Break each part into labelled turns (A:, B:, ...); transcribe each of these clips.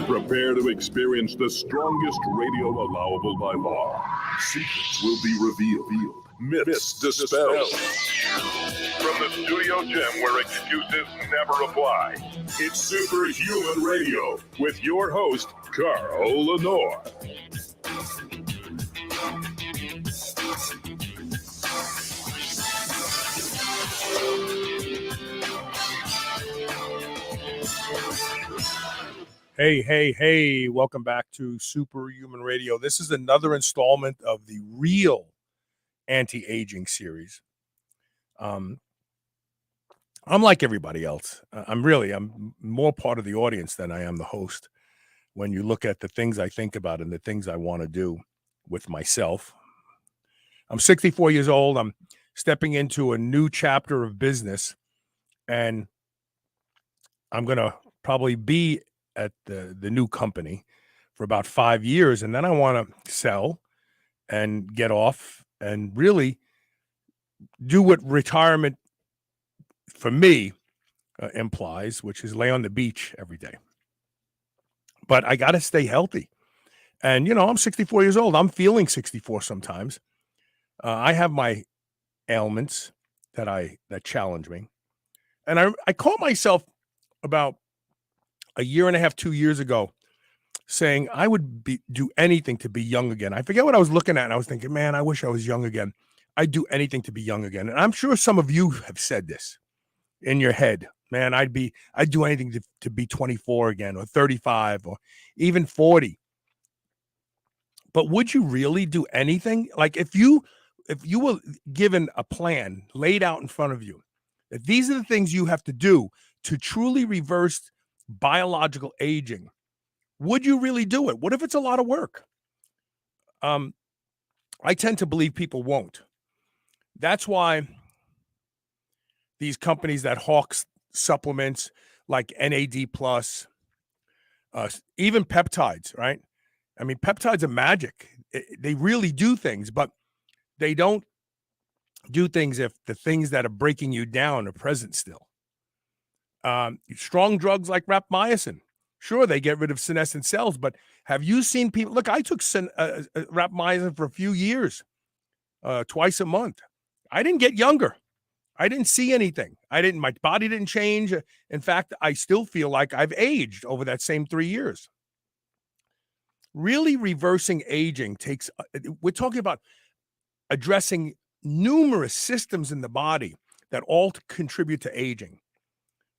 A: Prepare to experience the strongest radio allowable by law. Secrets will be revealed. Myths dispelled. From the studio gym where excuses never apply, it's Superhuman Radio with your host, Carl Lenore.
B: Hey, welcome back to Superhuman Radio. This is another installment of the real anti-aging series. I'm like everybody else. I'm more part of the audience than I am the host. When you look at the things I think about and the things I want to do with myself. I'm 64 years old. I'm stepping into a new chapter of business, and I'm going to probably be at the new company for about 5 years. And then I want to sell and get off and really do what retirement for me implies, which is lay on the beach every day. But I got to stay healthy. And, I'm 64 years old. I'm feeling 64 sometimes. I have my ailments that challenge me. And I caught myself about a year and a half, 2 years ago, saying I would do anything to be young again. I forget what I was looking at, and I was thinking, man, I wish I was young again. I'd do anything to be young again. And I'm sure some of you have said this in your head. Man, I'd do anything to be 24 again, or 35, or even 40. But would you really do anything? Like if you were given a plan laid out in front of you, that these are the things you have to do to truly reverse biological aging, would you really do it? What if it's a lot of work? I tend to believe people won't. That's why these companies that hawk supplements like NAD+, even peptides, right? I mean, peptides are magic. They really do things, but they don't do things if the things that are breaking you down are present still. Strong drugs like rapamycin, sure, they get rid of senescent cells, but have you seen people? Look, I took rapamycin for a few years, twice a month. I didn't get younger. I didn't see anything. My body didn't change. In fact, I still feel like I've aged over that same 3 years. Really reversing aging we're talking about addressing numerous systems in the body that all contribute to aging.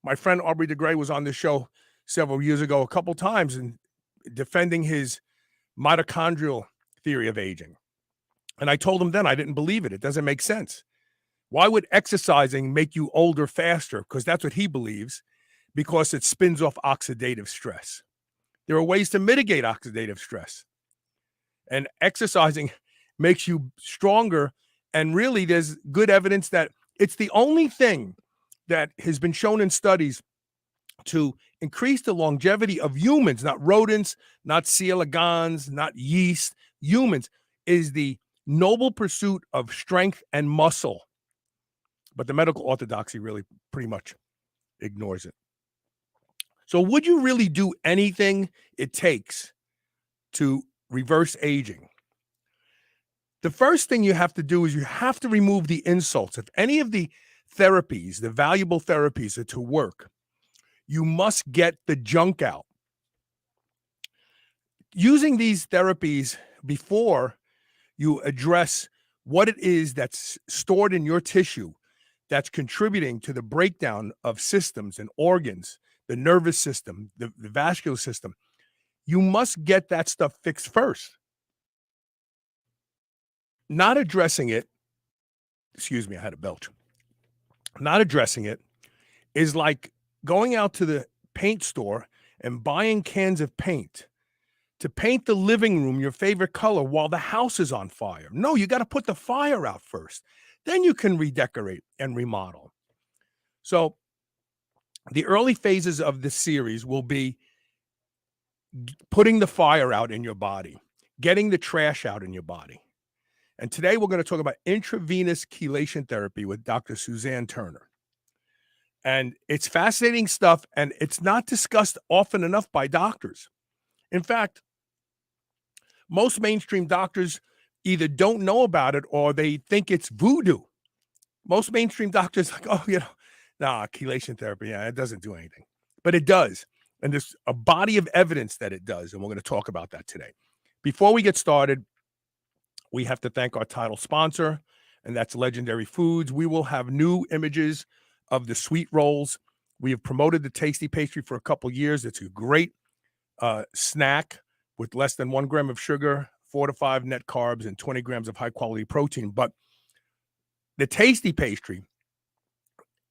B: My friend Aubrey de Grey was on this show several years ago, a couple times, and defending his mitochondrial theory of aging. And I told him then I didn't believe it. It doesn't make sense. Why would exercising make you older faster? Because that's what he believes, because it spins off oxidative stress. There are ways to mitigate oxidative stress. And exercising makes you stronger. And really, there's good evidence that it's the only thing that has been shown in studies to increase the longevity of humans, not rodents, not C. elegans, not yeast, humans, is the noble pursuit of strength and muscle. But the medical orthodoxy really pretty much ignores it. So would you really do anything it takes to reverse aging? The first thing you have to do is you have to remove the insults. If any of the therapies, the valuable therapies, are to work, you must get the junk out. Using these therapies before you address what it is that's stored in your tissue that's contributing to the breakdown of systems and organs, the nervous system, the vascular system, you must get that stuff fixed first. Not addressing it, excuse me, I had a belch. Not addressing it is like going out to the paint store and buying cans of paint to paint the living room your favorite color while the house is on fire. No, you got to put the fire out first. Then you can redecorate and remodel. So the early phases of this series will be putting the fire out in your body, getting the trash out in your body. And today we're going to talk about intravenous chelation therapy with Dr. Suzanne Turner. And it's fascinating stuff, and it's not discussed often enough by doctors. In fact, most mainstream doctors either don't know about it or they think it's voodoo. Most mainstream doctors like, oh, chelation therapy, yeah, it doesn't do anything. But it does. And there's a body of evidence that it does, and we're going to talk about that today. Before we get started, we have to thank our title sponsor, and that's Legendary Foods. We will have new images of the sweet rolls. We have promoted the tasty pastry for a couple years. It's a great snack with less than 1 gram of sugar, 4 to 5 net carbs, and 20 grams of high quality protein. But the tasty pastry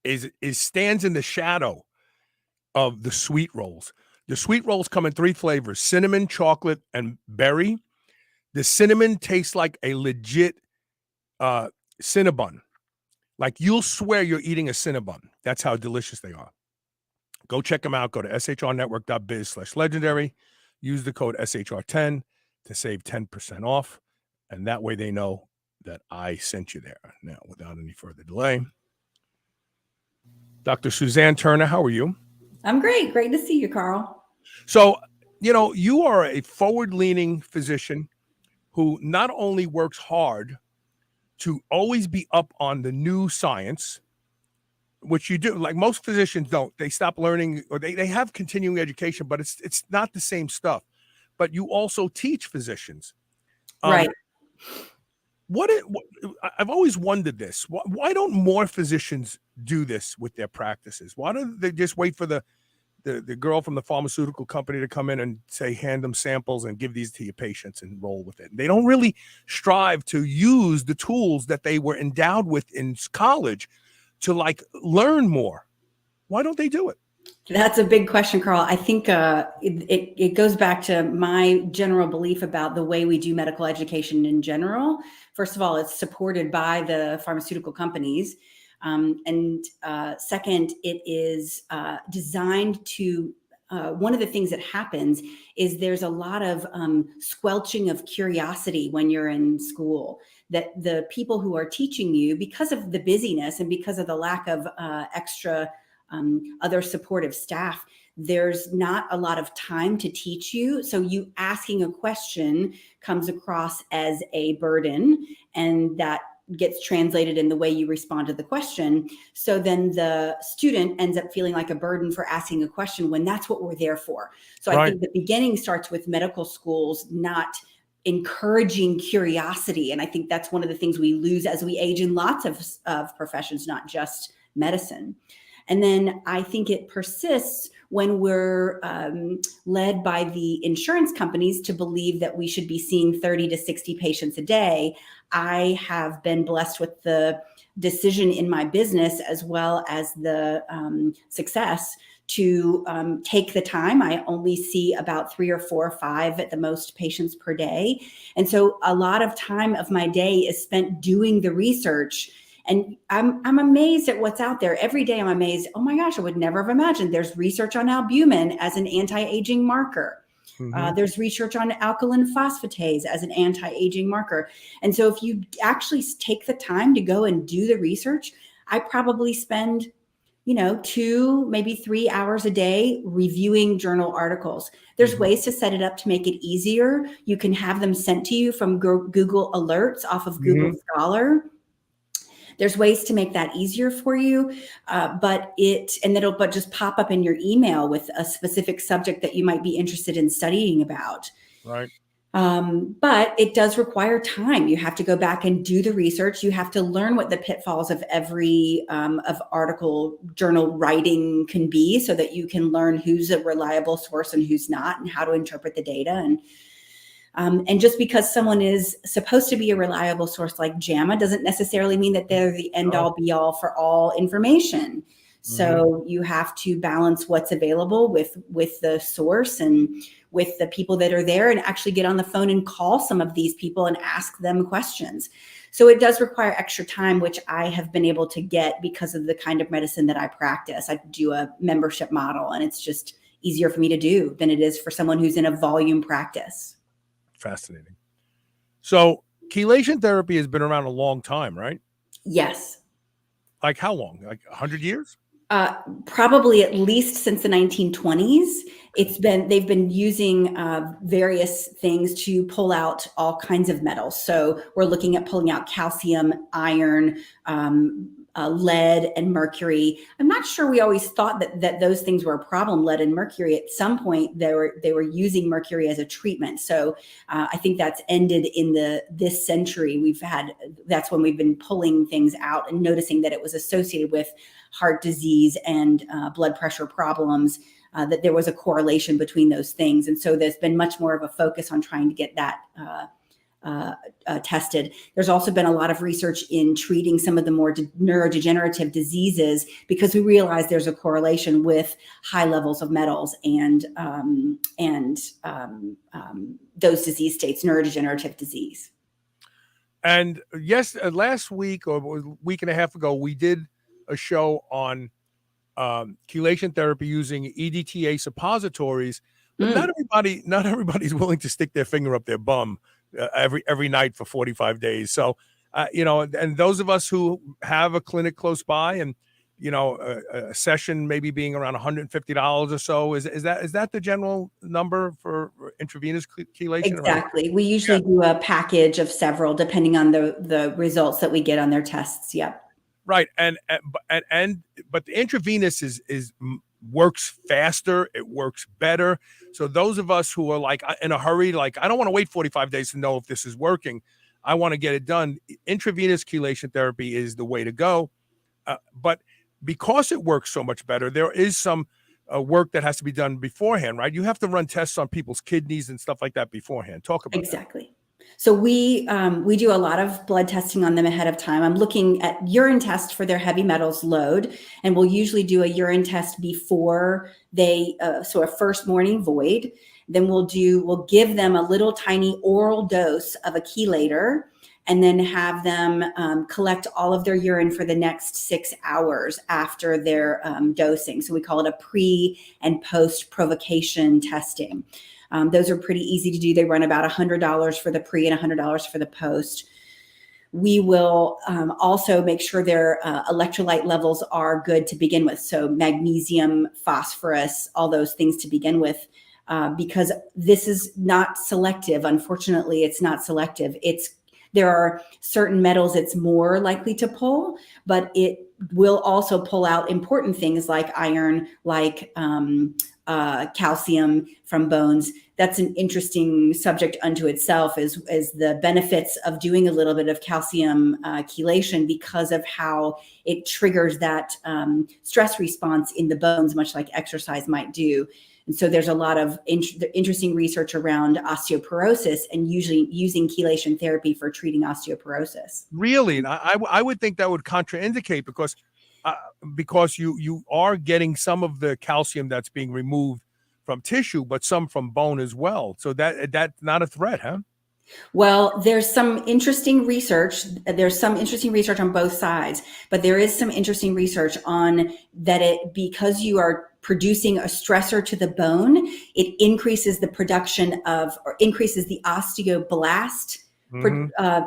B: is stands in the shadow of the sweet rolls. The sweet rolls come in 3 flavors: cinnamon, chocolate, and berry. The cinnamon tastes like a legit Cinnabon. Like you'll swear you're eating a Cinnabon. That's how delicious they are. Go check them out. Go to shrnetwork.biz/legendary. Use the code SHR10 to save 10% off. And that way they know that I sent you there. Now, without any further delay, Dr. Suzanne Turner, how are you?
C: I'm great. Great to see you, Carl.
B: So, you are a forward-leaning physician who not only works hard to always be up on the new science, which you do, like most physicians don't. They stop learning, or they have continuing education, but it's not the same stuff. But you also teach physicians.
C: Right.
B: I've always wondered this. Why don't more physicians do this with their practices? Why don't they just wait for the girl from the pharmaceutical company to come in and say, hand them samples and give these to your patients and roll with it? They don't really strive to use the tools that they were endowed with in college to learn more. Why don't they do it?
C: That's a big question, Carl. I think it goes back to my general belief about the way we do medical education in general. First of all, it's supported by the pharmaceutical companies. And second, it is designed to, one of the things that happens is there's a lot of squelching of curiosity when you're in school, that the people who are teaching you, because of the busyness and because of the lack of extra other supportive staff, there's not a lot of time to teach you. So you asking a question comes across as a burden, and that gets translated in the way you respond to the question. So then the student ends up feeling like a burden for asking a question when that's what we're there for. So I think the beginning starts with medical schools not encouraging curiosity. And I think that's one of the things we lose as we age in lots of professions, not just medicine. And then I think it persists when we're led by the insurance companies to believe that we should be seeing 30 to 60 patients a day. I have been blessed with the decision in my business as well as the success to take the time. I only see about 3 or 4 or 5 at the most patients per day. And so a lot of time of my day is spent doing the research. And I'm amazed at what's out there. Every day I'm amazed. Oh my gosh, I would never have imagined there's research on albumin as an anti-aging marker. Mm-hmm. There's research on alkaline phosphatase as an anti-aging marker. And so if you actually take the time to go and do the research, I probably spend 2, maybe 3 hours a day reviewing journal articles. There's mm-hmm. ways to set it up to make it easier. You can have them sent to you from Google Alerts off of mm-hmm. Google Scholar. There's ways to make that easier for you, but it'll just pop up in your email with a specific subject that you might be interested in studying about.
B: Right.
C: But it does require time. You have to go back and do the research. You have to learn what the pitfalls of every of article journal writing can be, so that you can learn who's a reliable source and who's not, and how to interpret the data. And just because someone is supposed to be a reliable source like JAMA doesn't necessarily mean that they're the end all be all for all information. So mm-hmm. you have to balance what's available with the source and with the people that are there, and actually get on the phone and call some of these people and ask them questions. So it does require extra time, which I have been able to get because of the kind of medicine that I practice. I do a membership model, and it's just easier for me to do than it is for someone who's in a volume practice.
B: Fascinating. So chelation therapy has been around a long time, right?
C: Yes.
B: Like how long? Like 100 years?
C: Probably at least since the 1920s. They've been using various things to pull out all kinds of metals. So we're looking at pulling out calcium, iron, lead, and mercury. I'm not sure we always thought that those things were a problem. Lead and mercury. At some point, they were using mercury as a treatment. So I think that's ended in this century. That's when we've been pulling things out and noticing that it was associated with heart disease and blood pressure problems, that there was a correlation between those things. And so there's been much more of a focus on trying to get that tested. There's also been a lot of research in treating some of the more neurodegenerative diseases, because we realize there's a correlation with high levels of metals and those disease states, neurodegenerative disease.
B: And yes, last week or a week and a half ago, we did a show on chelation therapy using EDTA suppositories, but not everybody's willing to stick their finger up their bum every night for 45 days. So, and those of us who have a clinic close by, and a session maybe being around $150 or so, is that the general number for intravenous chelation?
C: Exactly. We usually do a package of several, depending on the results that we get on their tests. Yep.
B: Right. But the intravenous works faster. It works better. So those of us who are like in a hurry, like, I don't want to wait 45 days to know if this is working, I want to get it done. Intravenous chelation therapy is the way to go. But because it works so much better, there is some work that has to be done beforehand, right? You have to run tests on people's kidneys and stuff like that beforehand. Talk about
C: exactly. So we do a lot of blood testing on them ahead of time. I'm looking at urine tests for their heavy metals load, and we'll usually do a urine test before so a first morning void. Then we'll give them a little tiny oral dose of a chelator, and then have them collect all of their urine for the next 6 hours after their dosing. So we call it a pre and post provocation testing. Those are pretty easy to do. They run about $100 for the pre and $100 for the post. We will also make sure their electrolyte levels are good to begin with. So magnesium, phosphorus, all those things to begin with, because this is not selective. Unfortunately, it's not selective. There are certain metals it's more likely to pull, but it will also pull out important things like iron, like calcium from bones. That's an interesting subject unto itself, is the benefits of doing a little bit of calcium chelation, because of how it triggers that stress response in the bones, much like exercise might do. And so there's a lot of interesting research around osteoporosis, and usually using chelation therapy for treating osteoporosis.
B: Really? And I would think that would contraindicate, because you are getting some of the calcium that's being removed from tissue, but some from bone as well. So that's not a threat, huh?
C: Well, there's some interesting research. There's some interesting research on both sides, but there is some interesting research on that because you are producing a stressor to the bone, it increases the production or increases the osteoblast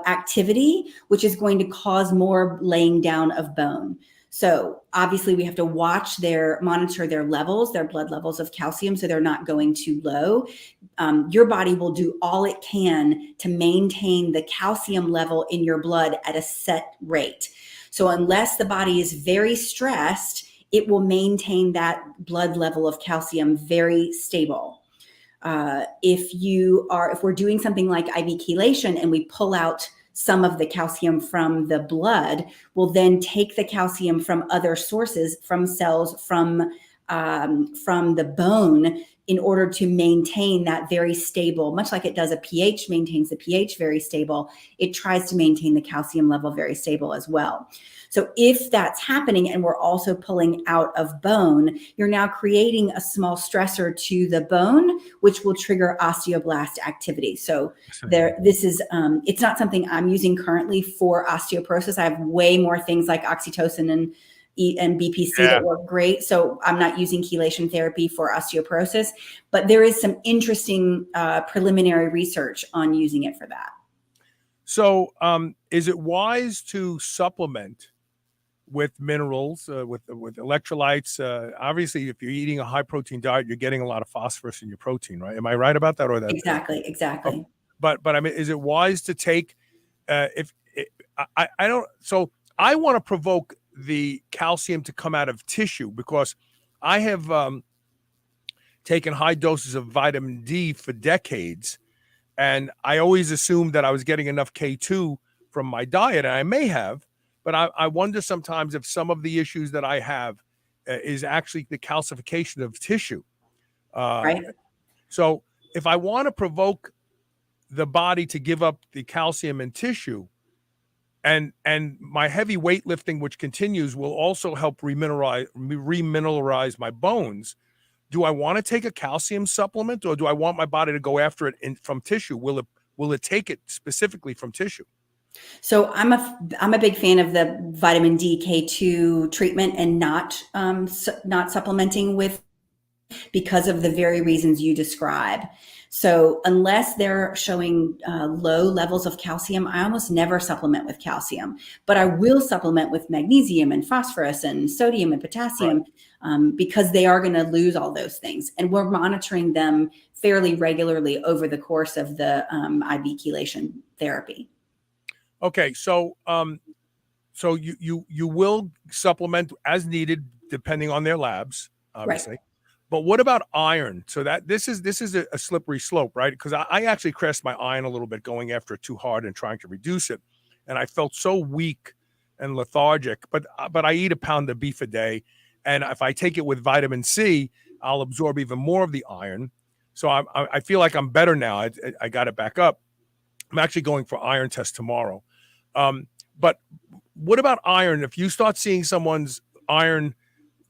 C: activity, which is going to cause more laying down of bone. So obviously we have to monitor their levels, their blood levels of calcium, so they're not going too low. Your body will do all it can to maintain the calcium level in your blood at a set rate. So unless the body is very stressed, it will maintain that blood level of calcium very stable. If we're doing something like IV chelation and we pull out some of the calcium from the blood, we'll then take the calcium from other sources, from cells, from the bone, in order to maintain that very stable, much like it does a pH, maintains the pH very stable. It tries to maintain the calcium level very stable as well. So if that's happening and we're also pulling out of bone, you're now creating a small stressor to the bone, which will trigger osteoblast activity. So it's not something I'm using currently for osteoporosis. I have way more things like oxytocin and BPC that work great. So I'm not using chelation therapy for osteoporosis, but there is some interesting preliminary research on using it for that.
B: So is it wise to supplement with minerals, with electrolytes. Obviously, if you're eating a high protein diet, you're getting a lot of phosphorus in your protein, right? Am I right about that, or that?
C: Exactly.
B: But I mean, is it wise to take? If I don't, so I want to provoke the calcium to come out of tissue, because I have taken high doses of vitamin D for decades, and I always assumed that I was getting enough K2 from my diet, and I may have, but I wonder sometimes if some of the issues that I have is actually the calcification of tissue.
C: Right.
B: So if I want to provoke the body to give up the calcium in tissue, and my heavy weightlifting, which continues, will also help remineralize my bones, do I want to take a calcium supplement, or do I want my body to go after it from tissue? Will it take it specifically from tissue?
C: So I'm a big fan of the vitamin D K2 treatment, and not supplementing with, because of the very reasons you describe. So unless they're showing low levels of calcium, I almost never supplement with calcium, but I will supplement with magnesium and phosphorus and sodium and potassium, because they are going to lose all those things. And we're monitoring them fairly regularly over the course of the IV chelation therapy.
B: Okay, so so you will supplement as needed depending on their labs, obviously.
C: Right.
B: But what about iron? So that this is a slippery slope, right? Because I actually crashed my iron a little bit going after it too hard and trying to reduce it, and I felt so weak and lethargic. But I eat a pound of beef a day, and if I take it with vitamin C, I'll absorb even more of the iron. So I feel like I'm better now. I got it back up. I'm actually going for iron test tomorrow. But what about iron? If you start seeing someone's iron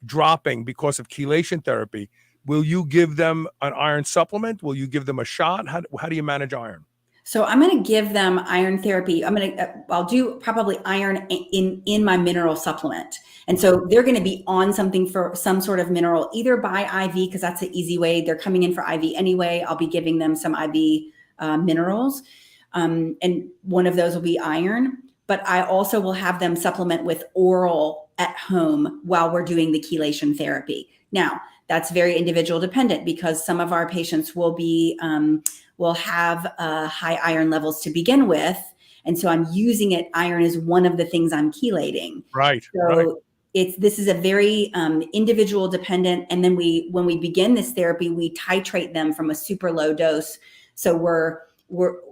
B: dropping because of chelation therapy, will you give them an iron supplement? Will you give them a shot? How do you manage iron?
C: So I'm going to give them iron therapy. I'll do probably iron in my mineral supplement. And so they're going to be on something for some sort of mineral, either by IV, because that's the easy way. They're coming in for IV anyway. I'll be giving them some IV minerals. And one of those will be iron, but I also will have them supplement with oral at home while we're doing the chelation therapy. Now, that's very individual dependent, because some of our patients will have high iron levels to begin with. And so I'm using it. Iron is one of the things I'm chelating.
B: Right.
C: So this is a very individual dependent. And then when we begin this therapy, we titrate them from a super low dose. So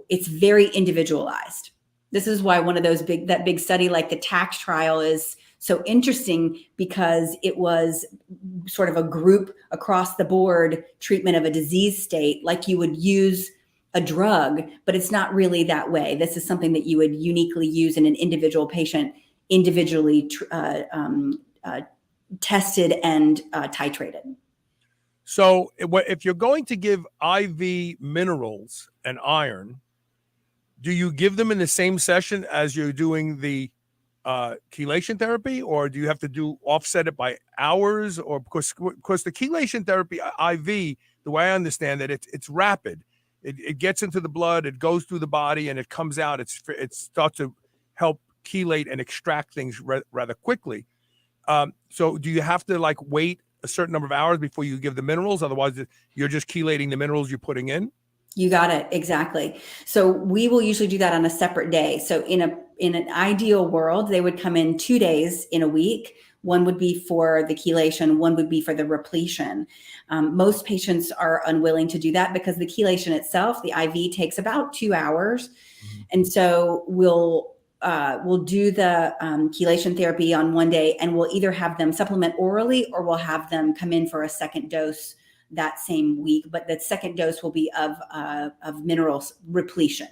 C: it's very individualized. This is why one of those big study like the TACT trial is so interesting, because it was sort of a group across the board treatment of a disease state, like you would use a drug, but it's not really that way. This is something that you would uniquely use in an individual patient, individually tested and titrated.
B: So if you're going to give IV minerals and iron, do you give them in the same session as you're doing the chelation therapy, or do you have to offset it by hours? Or because the chelation therapy IV, the way I understand it, it's rapid. It gets into the blood, it goes through the body, and it comes out. It starts to help chelate and extract things rather quickly. So do you have to wait a certain number of hours before you give the minerals? Otherwise, you're just chelating the minerals you're putting in?
C: You got it. Exactly. So we will usually do that on a separate day. So in an ideal world, they would come in 2 days in a week. One would be for the chelation, one would be for the repletion. Most patients are unwilling to do that because the chelation itself, the IV, takes about 2 hours. Mm-hmm. And so we'll do the chelation therapy on one day, and we'll either have them supplement orally, or we'll have them come in for a second dose that same week. But the second dose will be of minerals repletion.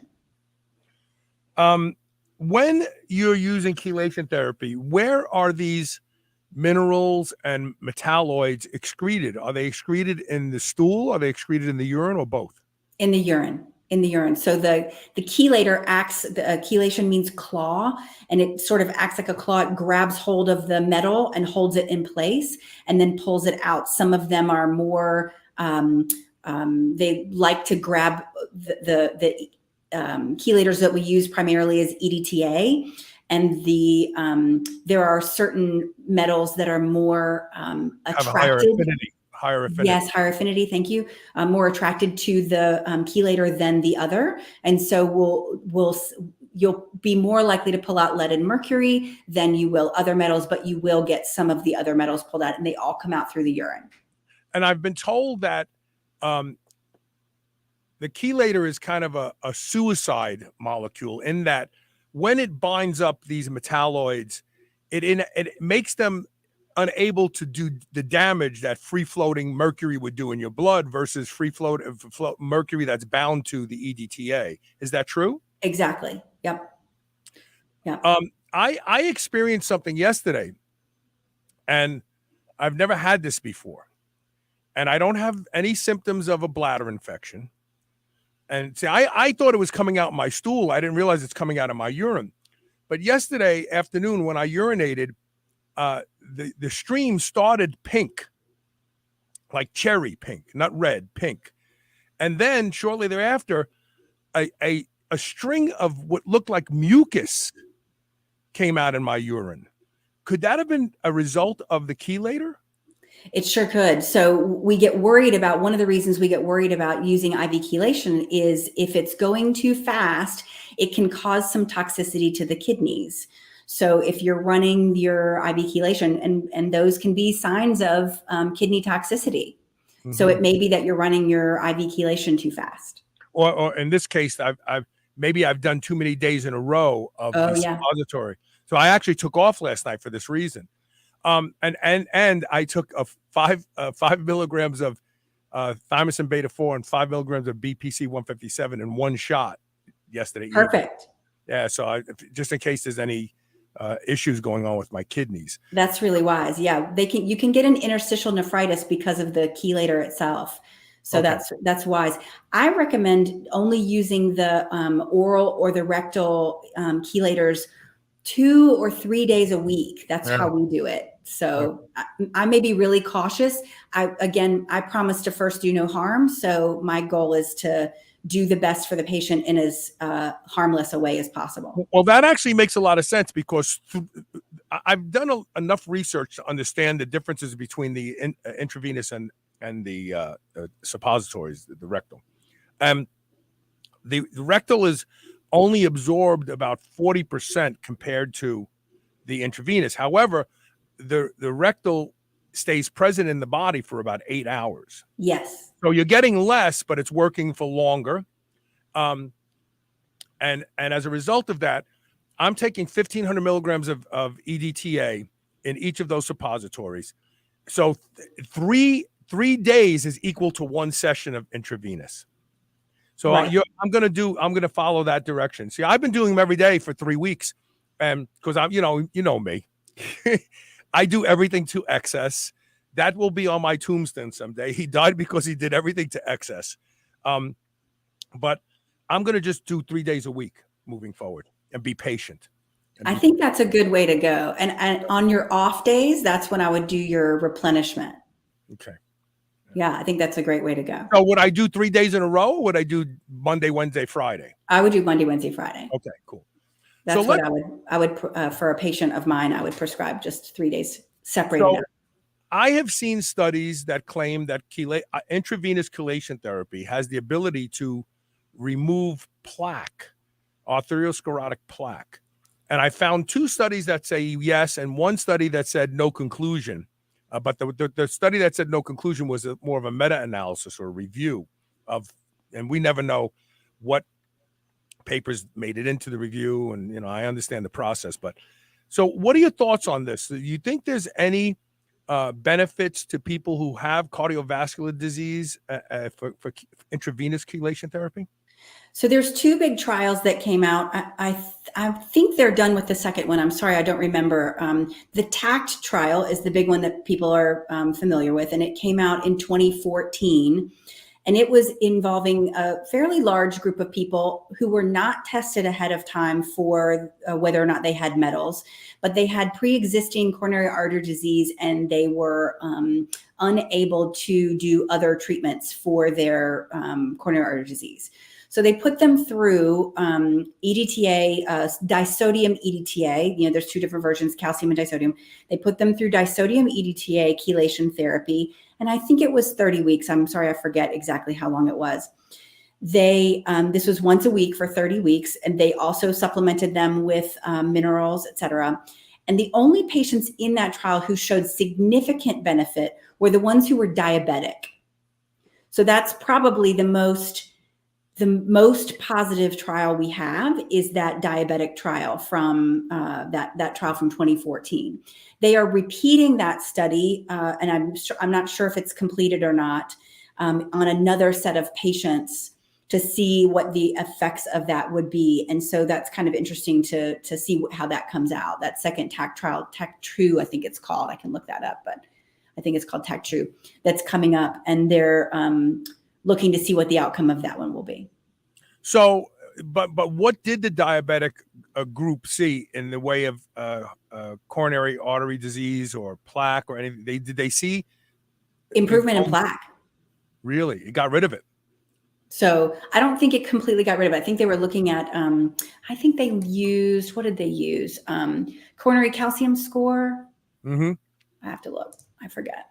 B: When you're using chelation therapy, where are these minerals and metalloids excreted? Are they excreted in the stool? Are they excreted in the urine, or both?
C: In the urine. So the chelator acts, chelation means claw, and it sort of acts like a claw. It grabs hold of the metal and holds it in place and then pulls it out. Some of them are more, they like to grab the chelators that we use primarily is EDTA. and there are certain metals that are more
B: Have a
C: attracted.
B: higher affinity.
C: Yes, higher affinity. Thank you. More attracted to the chelator than the other, and so you'll be more likely to pull out lead and mercury than you will other metals, but you will get some of the other metals pulled out, and they all come out through the urine.
B: And I've been told that the chelator is kind of a suicide molecule in that when it binds up these metalloids, it makes them unable to do the damage that free-floating mercury would do in your blood versus free-float mercury that's bound to the EDTA. Is that true?
C: Exactly. Yep. Yeah.
B: I experienced something yesterday, and I've never had this before. And I don't have any symptoms of a bladder infection. And see, I thought it was coming out in my stool. I didn't realize it's coming out of my urine. But yesterday afternoon when I urinated, the stream started pink, like cherry pink, not red, pink. And then shortly thereafter, a string of what looked like mucus came out in my urine. Could that have been a result of the chelator?
C: It sure could. So we get worried about, one of the reasons we get worried about using IV chelation is if it's going too fast, it can cause some toxicity to the kidneys. So if you're running your IV chelation, and those can be signs of kidney toxicity. Mm-hmm. So it may be that you're running your IV chelation too fast.
B: Or in this case, I've done too many days in a row of the suppository. So I actually took off last night for this reason. And I took 5 milligrams of thymosin beta 4 and 5 milligrams of BPC 157 in one shot yesterday.
C: Perfect.
B: Evening. Yeah. So just in case there's any issues going on with my kidneys.
C: That's really wise. Yeah. You can get an interstitial nephritis because of the chelator itself. So okay. That's wise. I recommend only using the oral or the rectal chelators 2 or 3 days a week. That's how we do it. So I may be really cautious. I promise to first do no harm. So my goal is to do the best for the patient in as harmless a way as possible.
B: Well, that actually makes a lot of sense because I've done enough research to understand the differences between the intravenous and the suppositories, the rectal. The rectal is only absorbed about 40% compared to the intravenous. However, the rectal stays present in the body for about 8 hours.
C: Yes.
B: So you're getting less, but it's working for longer. And as a result of that, I'm taking 1,500 milligrams of EDTA in each of those suppositories. So 3 days is equal to 1 session of intravenous. So I'm going to follow that direction. See, I've been doing them every day for 3 weeks. And because I'm, you know me, I do everything to excess. That will be on my tombstone someday. He died because he did everything to excess. But I'm going to just do 3 days a week moving forward and be patient.
C: I think that's a good way to go. And on your off days, that's when I would do your replenishment.
B: Okay.
C: Yeah, I think that's a great way to go.
B: So would I do 3 days in a row? Or would I do Monday, Wednesday, Friday?
C: I would do Monday, Wednesday, Friday.
B: Okay, cool.
C: That's what I would for a patient of mine, I would prescribe just 3 days separated out.
B: I have seen studies that claim that intravenous chelation therapy has the ability to remove plaque, arteriosclerotic plaque. And I found 2 studies that say yes, and 1 study that said no conclusion. But the study that said no conclusion was more of a meta-analysis or review of, and we never know what papers made it into the review. And, I understand the process, but so what are your thoughts on this? Do you think there's any benefits to people who have cardiovascular disease for intravenous chelation therapy?
C: So there's 2 big trials that came out. I think they're done with the second one. I'm sorry, I don't remember. The TACT trial is the big one that people are familiar with, and it came out in 2014. And it was involving a fairly large group of people who were not tested ahead of time for whether or not they had metals, but they had pre-existing coronary artery disease, and they were unable to do other treatments for their coronary artery disease. So they put them through EDTA, disodium EDTA. There's two different versions, calcium and disodium. They put them through disodium EDTA chelation therapy. And I think it was 30 weeks. I'm sorry, I forget exactly how long it was. This was once a week for 30 weeks. And they also supplemented them with minerals, et cetera. And the only patients in that trial who showed significant benefit were the ones who were diabetic. So that's probably the most positive trial we have is that diabetic trial from that trial from 2014. They are repeating that study, and I'm not sure if it's completed or not, on another set of patients to see what the effects of that would be. And so that's kind of interesting to see how that comes out. That second TAC trial, TAC True, I think it's called. I can look that up, but I think it's called TAC True. That's coming up, and they're looking to see what the outcome of that one will be.
B: So, but what did the diabetic group see in the way of coronary artery disease or plaque or anything? Did they see
C: improvement in plaque?
B: Really? It got rid of it.
C: So I don't think it completely got rid of it. I think they were looking at, I think they used, what did they use? Coronary calcium score.
B: Mm-hmm.
C: I have to look. I forget.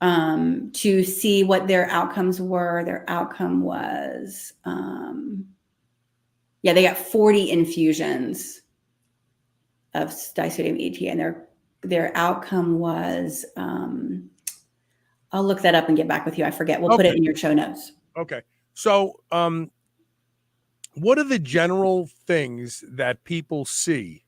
C: To see what their outcomes were. Their outcome was, they got 40 infusions of disodium EDTA, and their outcome was, I'll look that up and get back with you. I forget. We'll put it in your show notes.
B: Okay. So, what are the general things that people see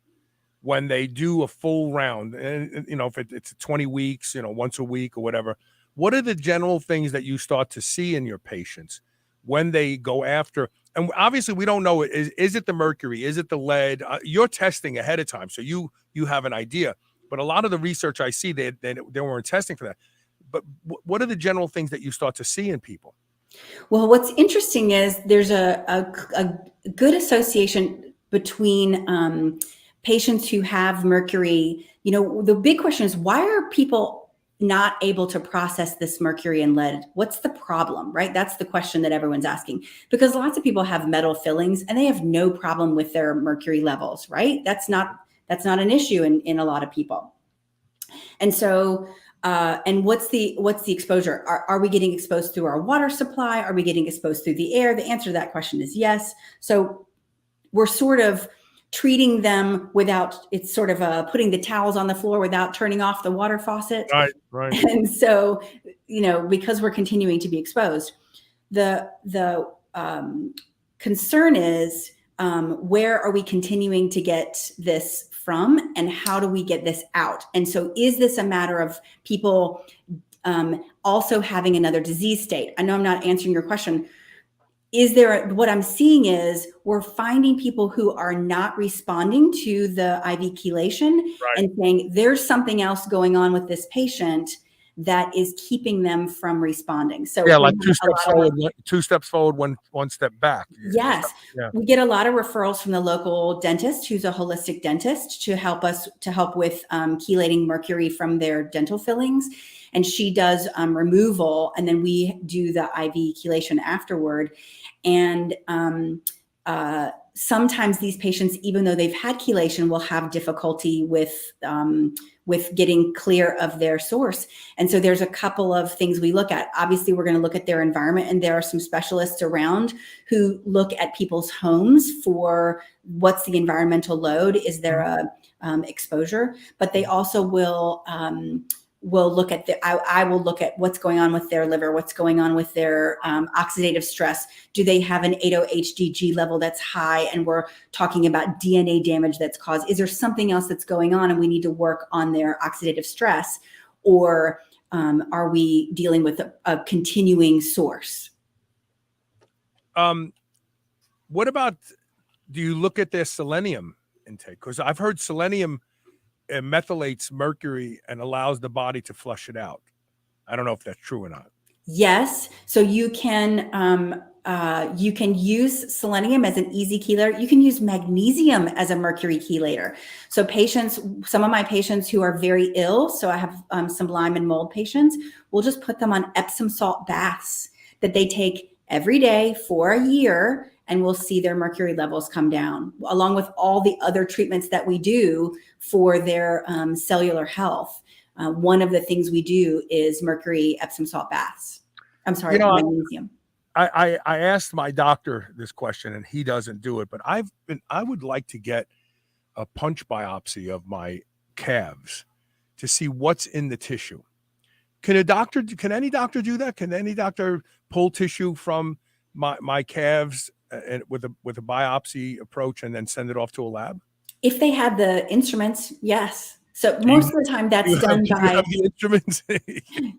B: when they do a full round? And, if it's 20 weeks, once a week or whatever, what are the general things that you start to see in your patients when they go after? And obviously we don't know, is it the mercury? Is it the lead? You're testing ahead of time, so you have an idea. But a lot of the research I see, they weren't testing for that. But what are the general things that you start to see in people?
C: Well, what's interesting is there's a good association between patients who have mercury. The big question is, why are people not able to process this mercury and lead? What's the problem, right? That's the question that everyone's asking, because lots of people have metal fillings and they have no problem with their mercury levels, right? That's not an issue in a lot of people. And so, and what's the exposure? Are we getting exposed through our water supply? Are we getting exposed through the air? The answer to that question is yes. So we're sort of treating them without, it's sort of putting the towels on the floor without turning off the water faucet.
B: Right.
C: And so, because we're continuing to be exposed, the concern is, where are we continuing to get this from, and how do we get this out? And so is this a matter of people also having another disease state? I know I'm not answering your question. What I'm seeing is we're finding people who are not responding to the IV chelation, right, and saying there's something else going on with this patient that is keeping them from responding. So
B: like two steps forward, one step back.
C: Yes. Yeah. We get a lot of referrals from the local dentist, who's a holistic dentist, to help with chelating mercury from their dental fillings. And she does removal, and then we do the IV chelation afterward. And sometimes these patients, even though they've had chelation, will have difficulty with getting clear of their source. And so there's a couple of things we look at. Obviously, we're going to look at their environment, and there are some specialists around who look at people's homes for what's the environmental load. Is there a exposure? But they also will look at I will look at what's going on with their liver, what's going on with their oxidative stress. Do they have an 8-HDG level that's high, and we're talking about DNA damage that's caused? Is there something else that's going on and we need to work on their oxidative stress? Or are we dealing with a continuing source?
B: What about, do you look at their selenium intake? Because I've heard selenium methylates mercury and allows the body to flush it out. I don't know if that's true or not. Yes.
C: So you can use selenium as an easy chelator. You can use magnesium as a mercury chelator. So some of my patients who are very ill, so I have some Lyme and mold patients, we'll just put them on Epsom salt baths that they take every day for a year, and we'll see their mercury levels come down, along with all the other treatments that we do for their cellular health. One of the things we do is mercury Epsom salt baths. I'm sorry, magnesium.
B: I asked my doctor this question, and he doesn't do it, but I would like to get a punch biopsy of my calves to see what's in the tissue. Can any doctor do that? Can any doctor pull tissue from my calves and with a biopsy approach and then send it off to a lab?
C: If they had the instruments, yes. So most of the time that's done by
B: the instruments.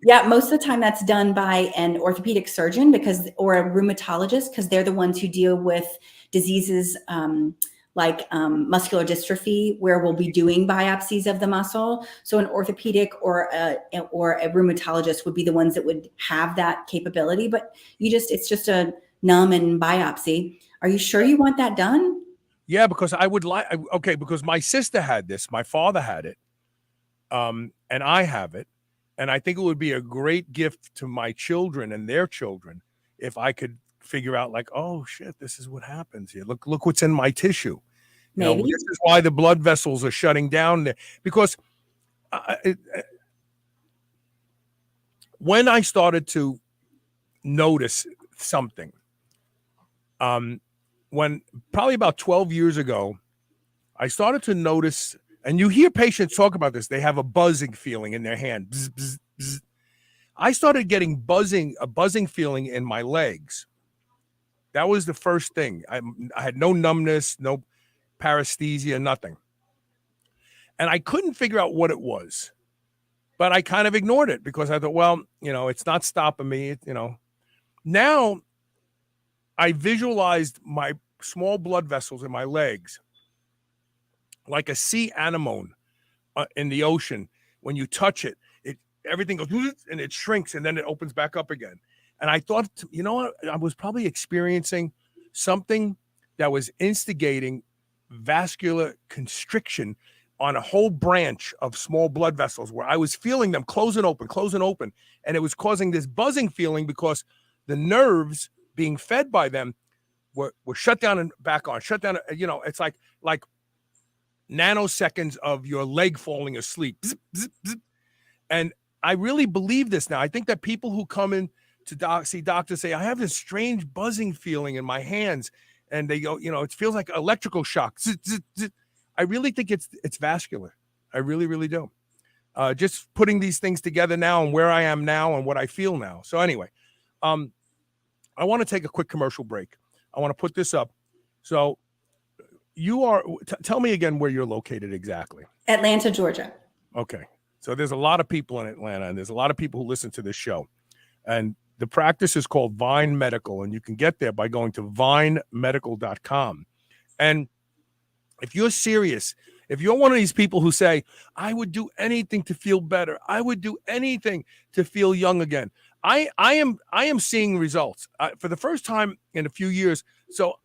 C: Yeah, most of the time that's done by an orthopedic surgeon or a rheumatologist, because they're the ones who deal with diseases like muscular dystrophy, where we'll be doing biopsies of the muscle. So an orthopedic or a rheumatologist would be the ones that would have that capability. But it's just a numb and biopsy. Are you sure you want that done?
B: Yeah, because because my sister had this, my father had it, and I have it, and I think it would be a great gift to my children and their children if I could figure out, like, oh shit, this is what happens here. Look what's in my tissue.
C: Maybe
B: this is why the blood vessels are shutting down there. Because when I started to notice something, when probably about 12 years ago, I started to notice, and you hear patients talk about this, they have a buzzing feeling in their hand. Bzz, bzz, bzz. I started getting a buzzing feeling in my legs. That was the first thing. I had no numbness, no paresthesia, nothing. And I couldn't figure out what it was, but I kind of ignored it because I thought, well, it's not stopping me. Now I visualized my small blood vessels in my legs like a sea anemone in the ocean. When you touch it, everything goes and it shrinks and then it opens back up again. And I thought, I was probably experiencing something that was instigating vascular constriction on a whole branch of small blood vessels, where I was feeling them close and open. And it was causing this buzzing feeling because the nerves being fed by them were shut down and back on, shut down. It's like nanoseconds of your leg falling asleep. Zip, zip, zip. And I really believe this now. I think that people who come in to see doctors say, I have this strange buzzing feeling in my hands. And they go, it feels like electrical shock. Zit, zit, zit. I really think it's vascular. I really, really do. Just putting these things together now and where I am now and what I feel now. So anyway, I want to take a quick commercial break. I want to put this up. So tell me again where you're located exactly.
C: Atlanta, Georgia.
B: Okay. So there's a lot of people in Atlanta, and there's a lot of people who listen to this show. And the practice is called Vine Medical, and you can get there by going to vinemedical.com. And if you're serious, if you're one of these people who say, I would do anything to feel better, I would do anything to feel young again, I am seeing results for the first time in a few years. So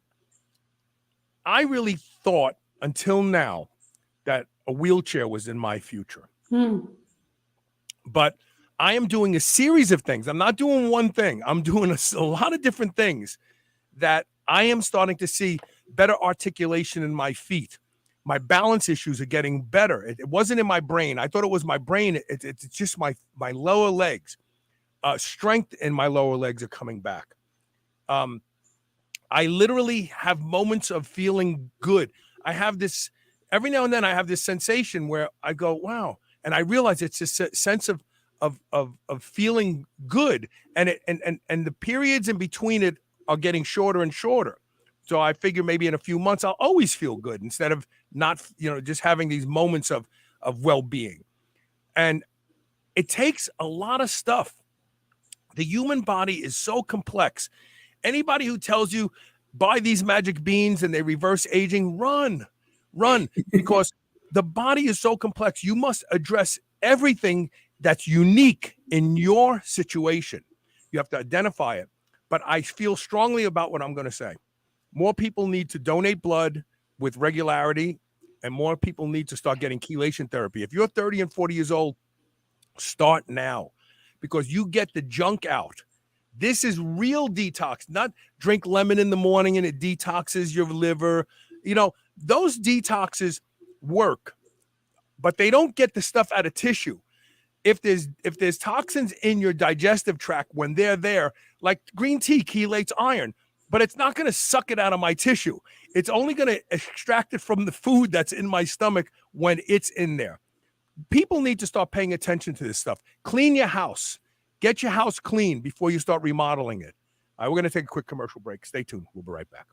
B: I really thought until now that a wheelchair was in my future. But I am doing a series of things. I'm not doing one thing. I'm doing a lot of different things that I am starting to see better articulation in my feet. My balance issues are getting better. It wasn't in my brain. I thought it was my brain. It's just my lower legs. Strength in my lower legs are coming back. I literally have moments of feeling good. I have this, every now and then I have this sensation where I go, wow. And I realize it's a sense of feeling good. And the periods in between it are getting shorter and shorter. So I figure maybe in a few months, I'll always feel good instead of not, just having these moments of well-being. And it takes a lot of stuff. The human body is so complex. Anybody who tells you buy these magic beans and they reverse aging, run, because the body is so complex. You must address everything that's unique in your situation. You have to identify it. But I feel strongly about what I'm going to say. More people need to donate blood with regularity, and more people need to start getting chelation therapy. If you're 30 and 40 years old, start now, because you get the junk out This is real detox, not drink lemon in the morning and it detoxes your liver. You know, those detoxes work, but they don't get the stuff out of tissue. If there's toxins in your digestive tract, when they're there, like green tea chelates iron, but it's not going to suck it out of my tissue. It's only going to extract it from the food that's in my stomach when it's in there. People need to start paying attention to this stuff. Clean your house. Get your house clean before you start remodeling it. All right, we're going to take a quick commercial break. Stay tuned. We'll be right back.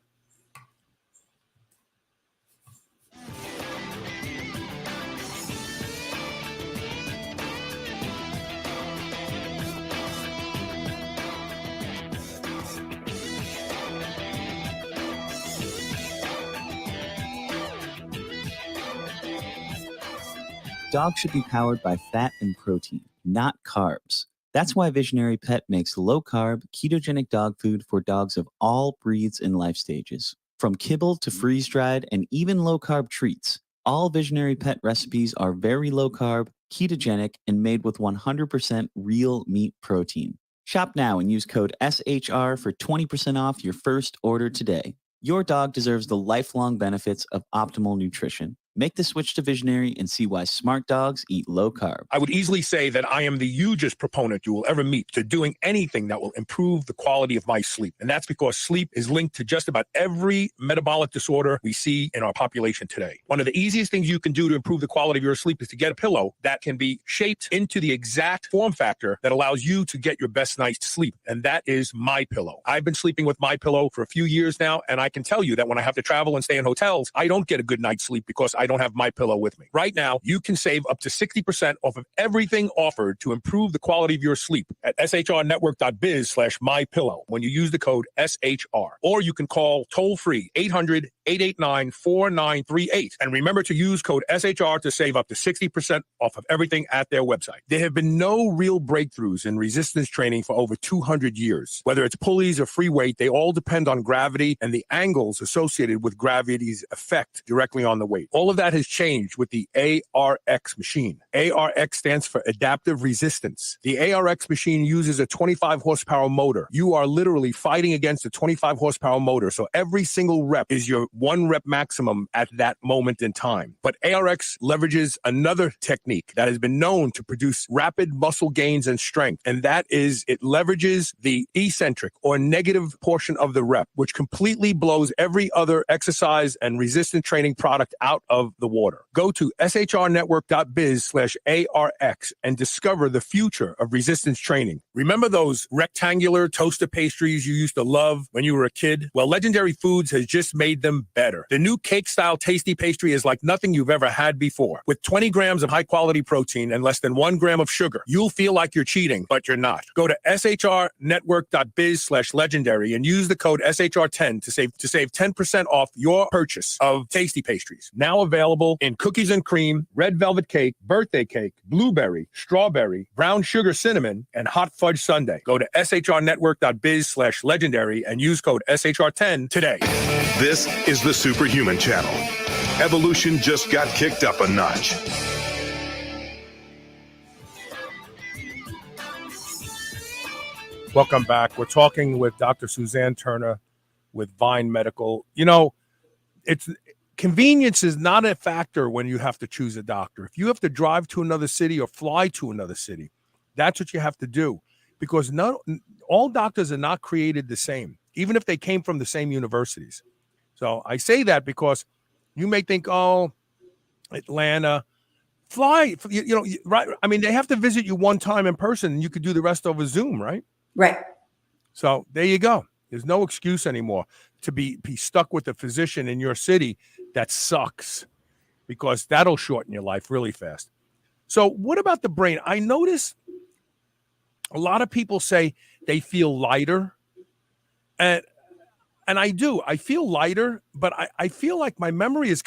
D: Dogs should be powered by fat and protein, not carbs. That's why Visionary Pet makes low-carb, ketogenic dog food for dogs of all breeds and life stages. From kibble to freeze-dried and even low-carb treats, all Visionary Pet recipes are very low-carb, ketogenic, and made with 100% real meat protein. Shop now and use code SHR for 20% off your first order today. Your dog deserves the lifelong benefits of optimal nutrition. Make the switch to Visionary and see why smart dogs eat low carb.
B: I would easily say that I am the hugest proponent you will ever meet to doing anything that will improve the quality of my sleep. And that's because sleep is linked to just about every metabolic disorder we see in our population today. One of the easiest things you can do to improve the quality of your sleep is to get a pillow that can be shaped into the exact form factor that allows you to get your best night's sleep. And that is My Pillow. I've been sleeping with My Pillow for a few years now, and I can tell you that when I have to travel and stay in hotels, I don't get a good night's sleep because I don't have My Pillow with me. Right now, you can save up to 60% off of everything offered to improve the quality of your sleep at shrnetwork.biz/mypillow when you use the code SHR. Or you can call toll-free 800-889-4938. And remember to use code SHR to save up to 60% off of everything at their website. There have been no real breakthroughs in resistance training for over 200 years. Whether it's pulleys or free weight, they all depend on gravity and the angles associated with gravity's effect directly on the weight. All of that has changed with the ARX machine. ARX stands for adaptive resistance. The ARX machine uses a 25 horsepower motor. You are literally fighting against a 25 horsepower motor. So every single rep is your 1 rep maximum at that moment in time. But ARX leverages another technique that has been known to produce rapid muscle gains and strength. And that is it leverages the eccentric or negative portion of the rep, which completely blows every other exercise and resistance training product out of the water. Go to shrnetwork.biz/ARX and discover the future of resistance training. Remember those rectangular toaster pastries you used to love when you were a kid? Well, Legendary Foods has just made them better. The new cake-style tasty pastry is like nothing you've ever had before. With 20 grams of high-quality protein and less than 1 gram of sugar, you'll feel like you're cheating, but you're not. Go to shrnetwork.biz/legendary and use the code SHR10 to save 10% off your purchase of tasty pastries. Now available in cookies and cream, red velvet cake, birthday cake, blueberry, strawberry, brown sugar cinnamon, and hot fudge sundae. Go to shrnetwork.biz/legendary and use code SHR10 today.
A: This is the Superhuman Channel. Evolution just got kicked up a notch.
B: Welcome back. We're talking with Dr. Suzanne Turner with Vine Medical. You know, convenience is not a factor when you have to choose a doctor. If you have to drive to another city or fly to another city, that's what you have to do, because all doctors are not created the same, even if they came from the same universities. So I say that because you may think, oh, Atlanta, fly, right? I mean, they have to visit you one time in person and you could do the rest over Zoom, right?
C: Right.
B: So there you go. There's no excuse anymore to be stuck with a physician in your city. That sucks, because that'll shorten your life really fast. So what about the brain? I notice a lot of people say they feel lighter. And I do. I feel lighter, but I feel like my memory is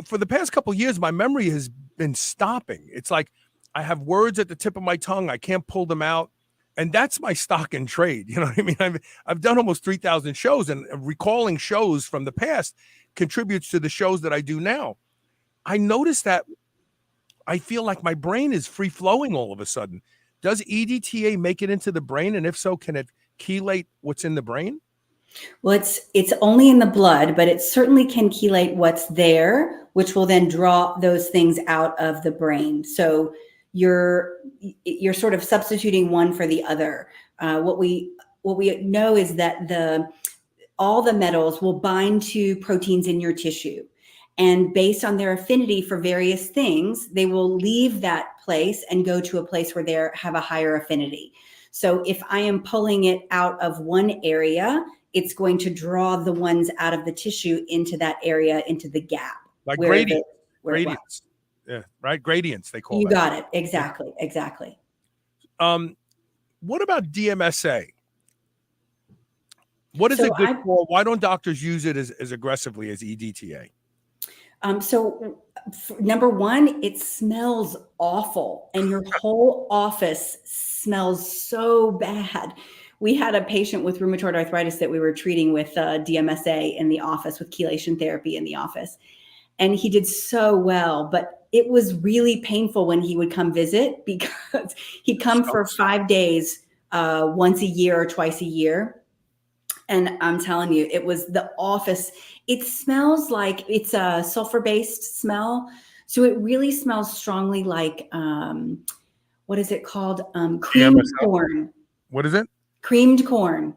B: for the past couple of years, my memory has been stopping. It's like I have words at the tip of my tongue. I can't pull them out. And that's my stock and trade. You know what I mean? I've done almost 3,000 shows, and recalling shows from the past contributes to the shows that I do now. I noticed that I feel like my brain is free flowing all of a sudden. Does EDTA make it into the brain? And if so, can it chelate what's in the brain?
C: Well, it's only in the blood, but it certainly can chelate what's there, which will then draw those things out of the brain. So you're sort of substituting one for the other. What we know is that all the metals will bind to proteins in your tissue. And based on their affinity for various things, they will leave that place and go to a place where they have a higher affinity. So if I am pulling it out of one area, it's going to draw the ones out of the tissue into that area, into the gap.
B: Like gradients. Yeah, right? Gradients, they call it.
C: You got it. Exactly. Yeah. Exactly.
B: What about DMSA? What is it good for? Why don't doctors use it as aggressively as EDTA?
C: Number one, it smells awful, and your whole office smells so bad. We had a patient with rheumatoid arthritis that we were treating with DMSA in the office, with chelation therapy in the office. And he did so well, but it was really painful when he would come visit, because he'd come for 5 days, once a year or twice a year. And I'm telling you, it was the office. It smells like it's a sulfur-based smell. So it really smells strongly like, what is it called? Creamed corn.
B: What is it?
C: Creamed corn.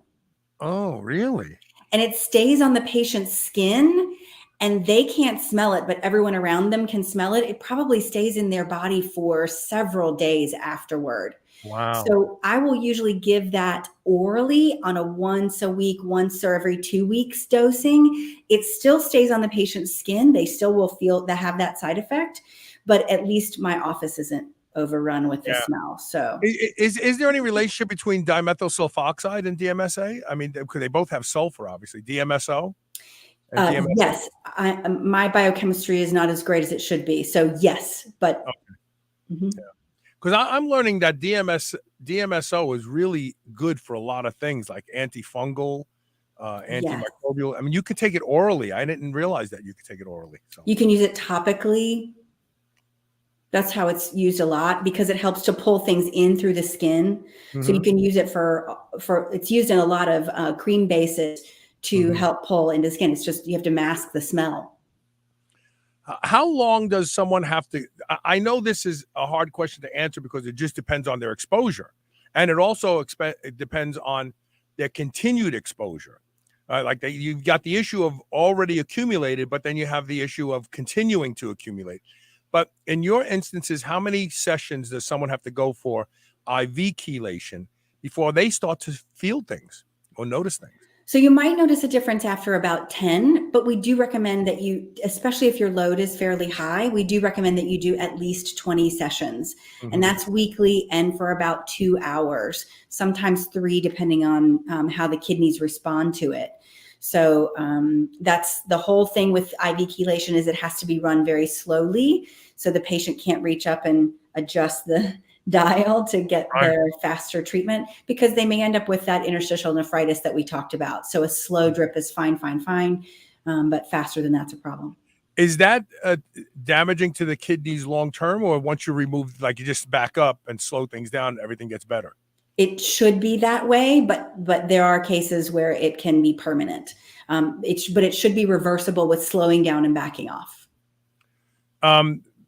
B: Oh, really?
C: And it stays on the patient's skin, and they can't smell it, but everyone around them can smell it. It probably stays in their body for several days afterward.
B: Wow.
C: So I will usually give that orally on a once a week, once or every 2 weeks dosing. It still stays on the patient's skin. They still will have that side effect, but at least my office isn't overrun with the smell. So
B: is there any relationship between dimethyl sulfoxide and DMSA? I mean, because they both have sulfur, obviously. DMSO?
C: Yes. My biochemistry is not as great as it should be. So yes, but
B: because I'm learning that DMSO is really good for a lot of things, like antifungal, antimicrobial. Yes. I mean, you could take it orally. I didn't realize that you could take it orally. So
C: you can use it topically. That's how it's used a lot, because it helps to pull things in through the skin. Mm-hmm. So you can use it for it's used in a lot of cream bases to help pull into skin. It's just, you have to mask the smell.
B: How long does someone have to? I know this is a hard question to answer, because it just depends on their exposure. And it also it depends on their continued exposure. You've got the issue of already accumulated, but then you have the issue of continuing to accumulate. But in your instances, how many sessions does someone have to go for IV chelation before they start to feel things or notice things?
C: So you might notice a difference after about 10, but we do recommend that you, especially if your load is fairly high, we do recommend that you do at least 20 sessions. And that's weekly and for about 2 hours, sometimes 3, depending on how the kidneys respond to it. So that's the whole thing with IV chelation, is it has to be run very slowly, so the patient can't reach up and adjust the dial to get their faster treatment, because they may end up with that interstitial nephritis that we talked about. So a slow drip is fine, but faster than that's a problem.
B: Is that damaging to the kidneys long term, or once you remove, like you just back up and slow things down, everything gets better?
C: It should be that way, but there are cases where it can be permanent. But it should be reversible with slowing down and backing off.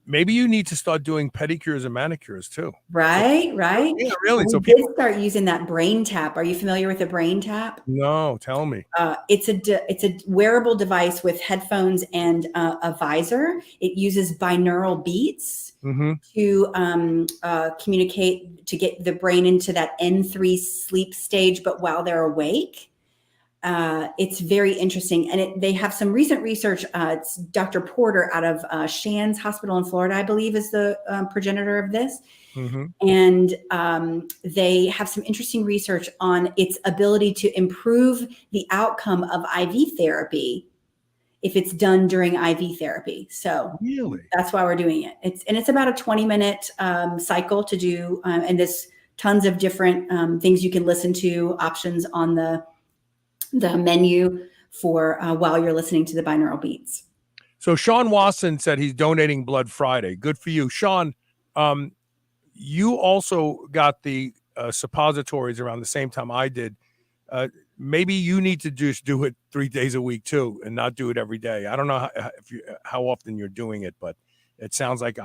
B: Maybe you need to start doing pedicures and manicures too.
C: Right.
B: Yeah, really.
C: We did start using that brain tap. Are you familiar with the brain tap?
B: No, tell me.
C: It's a wearable device with headphones and a visor. It uses binaural beats to communicate, to get the brain into that N3 sleep stage, but while they're awake. It's very interesting. And they have some recent research. It's Dr. Porter out of Shands Hospital in Florida, I believe, is the progenitor of this. And they have some interesting research on its ability to improve the outcome of IV therapy if it's done during IV therapy. So
B: really,
C: that's why we're doing it. It's about a 20-minute cycle to do. And there's tons of different things you can listen to, options on the menu for while you're listening to the binaural beats.
B: So Sean Wasson said he's donating blood Friday. Good for you, Sean. you also got the suppositories around the same time I did. Maybe you need to just do it 3 days a week too, and not do it every day. I don't know how often you're doing it, but it sounds like,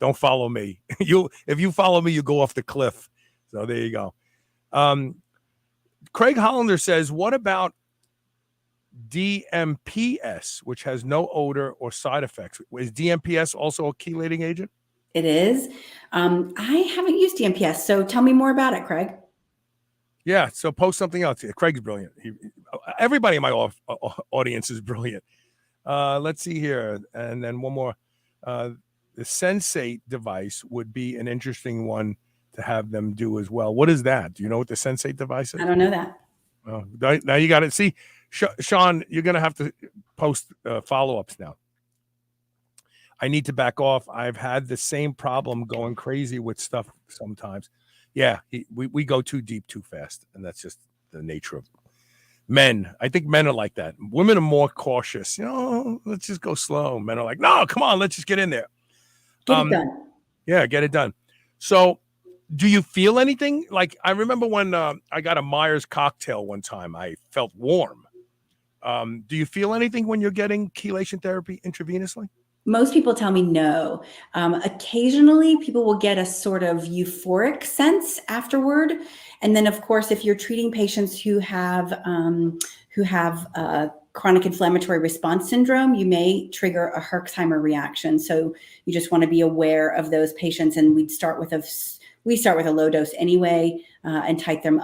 B: don't follow me. If you follow me, you go off the cliff. So there you go. Craig Hollander says, what about DMPS, which has no odor or side effects? Is DMPS also a chelating agent?
C: It is. I haven't used DMPS, so tell me more about it, Craig.
B: Yeah, so post something else. Craig's brilliant. Everybody in my audience is brilliant. Let's see here. And then one more. The Sensate device would be an interesting one to have them do as well. What is that? Do you know what the Sensate device is?
C: I don't know that.
B: Oh, now you got to see. Sean, you're going to have to post follow-ups now. I need to back off. I've had the same problem going crazy with stuff sometimes. Yeah, we go too deep too fast, and that's just the nature of men. I think men are like that. Women are more cautious. Let's just go slow. Men are like, no, come on, let's just get in there.
C: Get it done.
B: Yeah, get it done. So do you feel anything? Like, I remember when I got a Myers cocktail one time, I felt warm. Do you feel anything when you're getting chelation therapy intravenously?
C: Most people tell me no. Occasionally, people will get a sort of euphoric sense afterward. And then, of course, if you're treating patients who have chronic inflammatory response syndrome, you may trigger a Herxheimer reaction. So you just want to be aware of those patients. And we start with a low dose anyway, and titrate them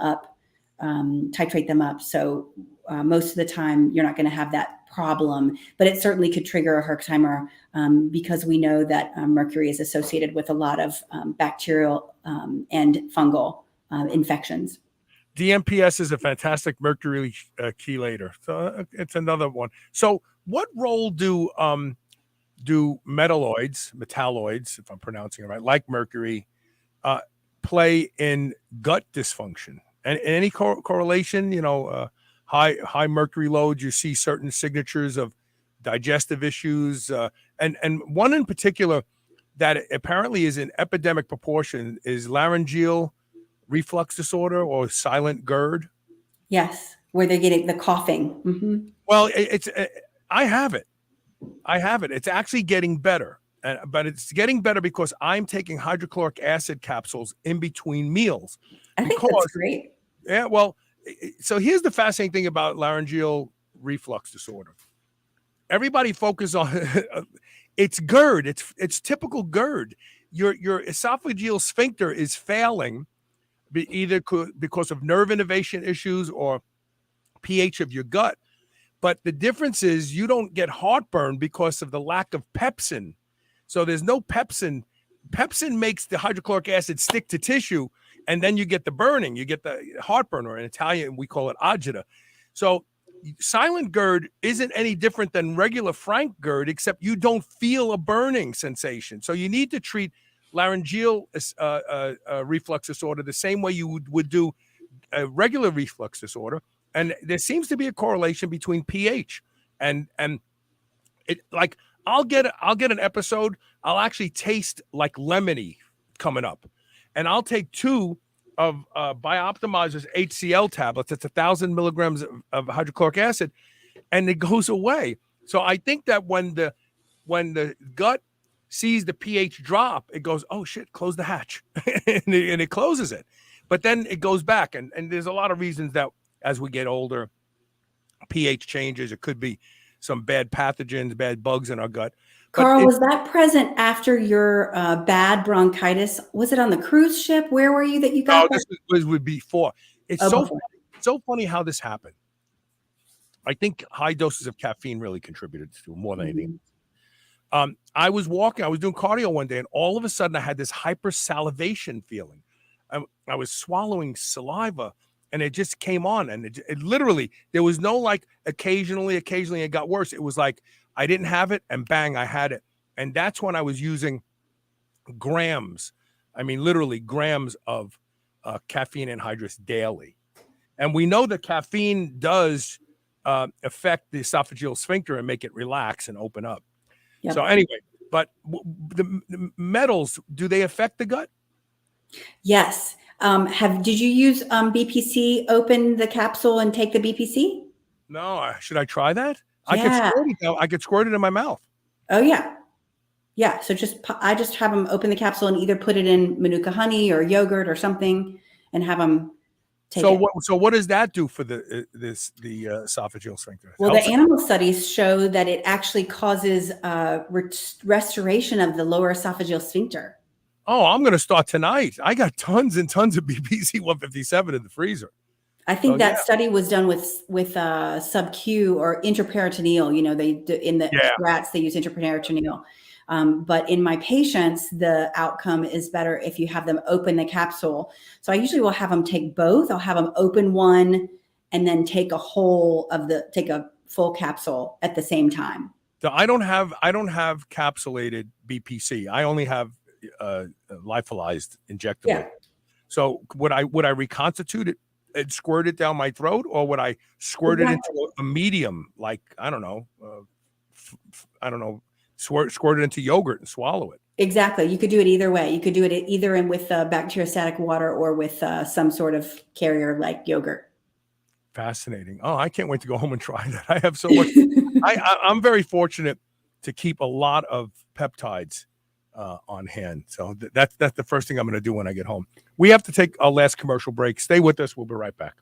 C: up. So most of the time, you're not going to have that problem, but it certainly could trigger a Herxheimer because we know that mercury is associated with a lot of bacterial and fungal infections.
B: DMPS is a fantastic mercury chelator. So it's another one. So what role do metalloids, if I'm pronouncing it right, like mercury, play in gut dysfunction? And any correlation, high mercury loads, you see certain signatures of digestive issues, and one in particular that apparently is in epidemic proportion is laryngeal reflux disorder or silent GERD.
C: Yes, where they're getting the coughing. Mm-hmm.
B: Well, I have it. It's actually getting better, but it's getting better because I'm taking hydrochloric acid capsules in between meals.
C: I think that's great.
B: Yeah, well, so here's the fascinating thing about laryngeal reflux disorder. Everybody focus on it's GERD. It's typical GERD. Your esophageal sphincter is failing, either because of nerve innervation issues or pH of your gut. But the difference is you don't get heartburn because of the lack of pepsin. So there's no pepsin. Pepsin makes the hydrochloric acid stick to tissue, and then you get the burning. You get the heartburn, or in Italian, we call it agita. So silent GERD isn't any different than regular frank GERD, except you don't feel a burning sensation. So you need to treat laryngeal reflux disorder the same way you would do a regular reflux disorder. And there seems to be a correlation between pH and it. Like I'll get an episode. I'll actually taste like lemony coming up, and I'll take 2 of Bioptimizer's HCl tablets. It's 1,000 milligrams of hydrochloric acid, and it goes away. So I think that when the gut sees the pH drop, it goes, oh shit, close the hatch, and it closes it. But then it goes back, and there's a lot of reasons that as we get older, pH changes. It could be some bad pathogens, bad bugs in our gut.
C: Carl, was that present after your bad bronchitis? Was it on the cruise ship? Where were you that you got that?
B: This was before. It's so funny how this happened. I think high doses of caffeine really contributed to more than anything. I was doing cardio one day, and all of a sudden I had this hypersalivation feeling. I was swallowing saliva, and it just came on, and it literally, there was no like occasionally it got worse. It was like I didn't have it, and bang, I had it. And that's when I was using grams, literally grams of caffeine anhydrous daily. And we know that caffeine does affect the esophageal sphincter and make it relax and open up. Yep. So anyway, but the metals, do they affect the gut?
C: Yes. Did you use BPC, open the capsule and take the BPC?
B: No, should I try that?
C: Yeah.
B: I could squirt it in my mouth.
C: Oh yeah. Yeah. So I just have them open the capsule and either put it in Manuka honey or yogurt or something and have them take it.
B: So what does that do for the esophageal sphincter?
C: Well, the animal studies show that it actually causes restoration of the lower esophageal sphincter.
B: Oh, I'm going to start tonight. I got tons and tons of BPC 157 in the freezer.
C: I think that study was done with sub-Q or intraperitoneal. You know, in the rats they use intraperitoneal, but in my patients, the outcome is better if you have them open the capsule. So I usually will have them take both. I'll have them open one and then take a full capsule at the same time.
B: So I don't have capsulated BPC. I only have lyophilized injectable. Yeah. So would I reconstitute it and squirt it down my throat, or would I squirt it into a medium, like squirt it into yogurt and swallow it?
C: Exactly. You could do it either way. You could do it either with bacteriostatic water or with some sort of carrier like yogurt.
B: Fascinating. Oh, I can't wait to go home and try that. I have so much. I'm very fortunate to keep a lot of peptides on hand. So that's the first thing I'm going to do when I get home. We have to take our last commercial break. Stay with us. We'll be right back.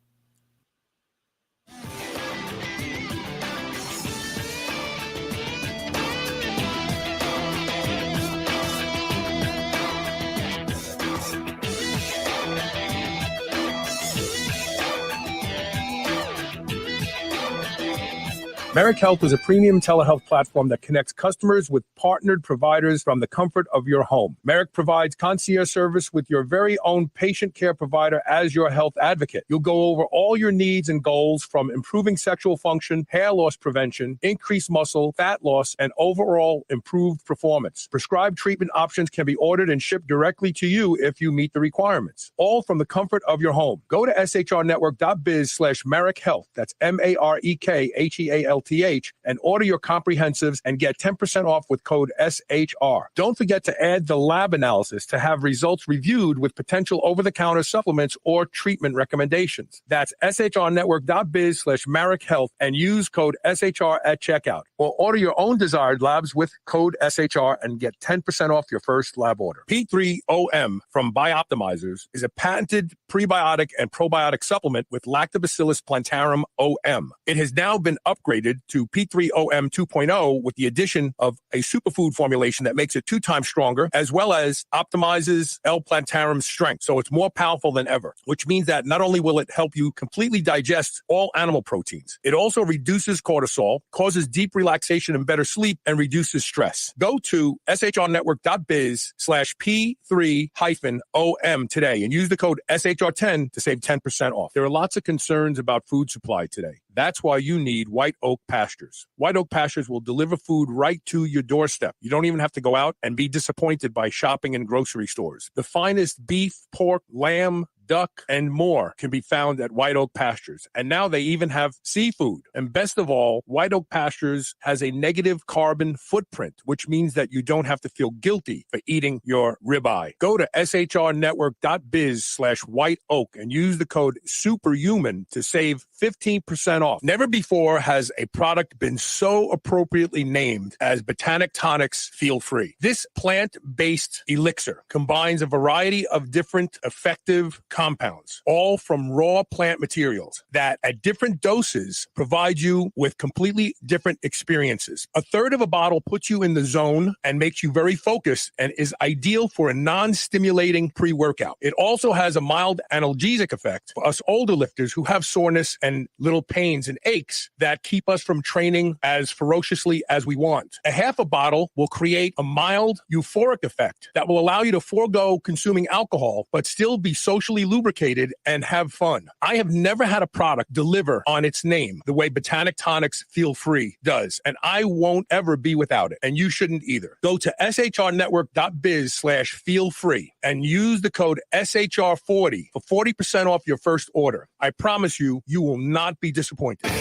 B: Merrick Health is a premium telehealth platform that connects customers with partnered providers from the comfort of your home. Merrick provides concierge service with your very own patient care provider as your health advocate. You'll go over all your needs and goals, from improving sexual function, hair loss prevention, increased muscle, fat loss, and overall improved performance. Prescribed treatment options can be ordered and shipped directly to you if you meet the requirements. All from the comfort of your home. Go to shrnetwork.biz/Merrick Health. That's MAREKHEALTH and order your comprehensives and get 10% off with code SHR. Don't forget to add the lab analysis to have results reviewed with potential over-the-counter supplements or treatment recommendations. That's shrnetwork.biz/Merrick Health and use code SHR at checkout. Or order your own desired labs with code SHR and get 10% off your first lab order. P3OM from Bioptimizers is a patented prebiotic and probiotic supplement with Lactobacillus plantarum OM. It has now been upgraded to P3OM 2.0 with the addition of a superfood formulation that makes it 2 times stronger, as well as optimizes L. plantarum's strength. So it's more powerful than ever, which means that not only will it help you completely digest all animal proteins, it also reduces cortisol, causes deep relaxation and better sleep, and reduces stress. Go to shrnetwork.biz/P3-OM today and use the code SHR10 to save 10% off. There are lots of concerns about food supply today. That's why you need White Oak Pastures. White Oak Pastures will deliver food right to your doorstep. You don't even have to go out and be disappointed by shopping in grocery stores. The finest beef, pork, lamb, duck, and more can be found at White Oak Pastures. And now they even have seafood. And best of all, White Oak Pastures has a negative carbon footprint, which means that you don't have to feel guilty for eating your ribeye. Go to shrnetwork.biz/White Oak and use the code SUPERHUMAN to save 15% off. Never before has a product been so appropriately named as Botanic Tonics Feel Free. This plant-based elixir combines a variety of different effective compounds, all from raw plant materials that at different doses provide you with completely different experiences. A third of a bottle puts you in the zone and makes you very focused and is ideal for a non-stimulating pre-workout. It also has a mild analgesic effect for us older lifters who have soreness and little pains and aches that keep us from training as ferociously as we want. A half a bottle will create a mild euphoric effect that will allow you to forego consuming alcohol but still be socially lubricated and have fun. I have never had a product deliver on its name the way Botanic Tonics Feel Free does, and I won't ever be without it, and you shouldn't either. Go to shrnetwork.biz/feel free and use the code SHR40 for 40% off your first order. I promise you, you will not be disappointed.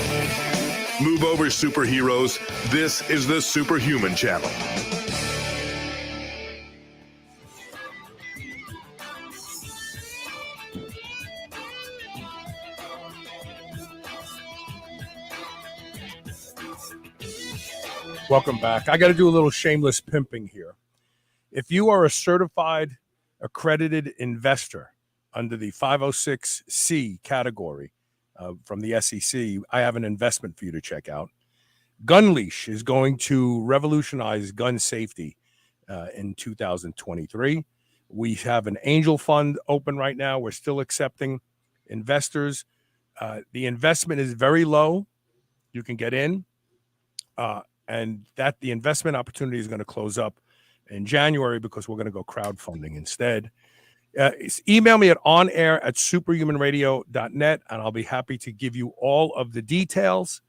A: Move over, superheroes. This is the Superhuman Channel.
B: Welcome back. I got to do a little shameless pimping here. If you are a certified accredited investor under the 506C category from the SEC, I have an investment for you to check out. Gunleash is going to revolutionize gun safety in 2023. We have an angel fund open right now. We're still accepting investors. The investment is very low. You can get in, and that the investment opportunity is going to close up in January because we're going to go crowdfunding instead. Email me at onair@superhumanradio.net, and I'll be happy to give you all of the details.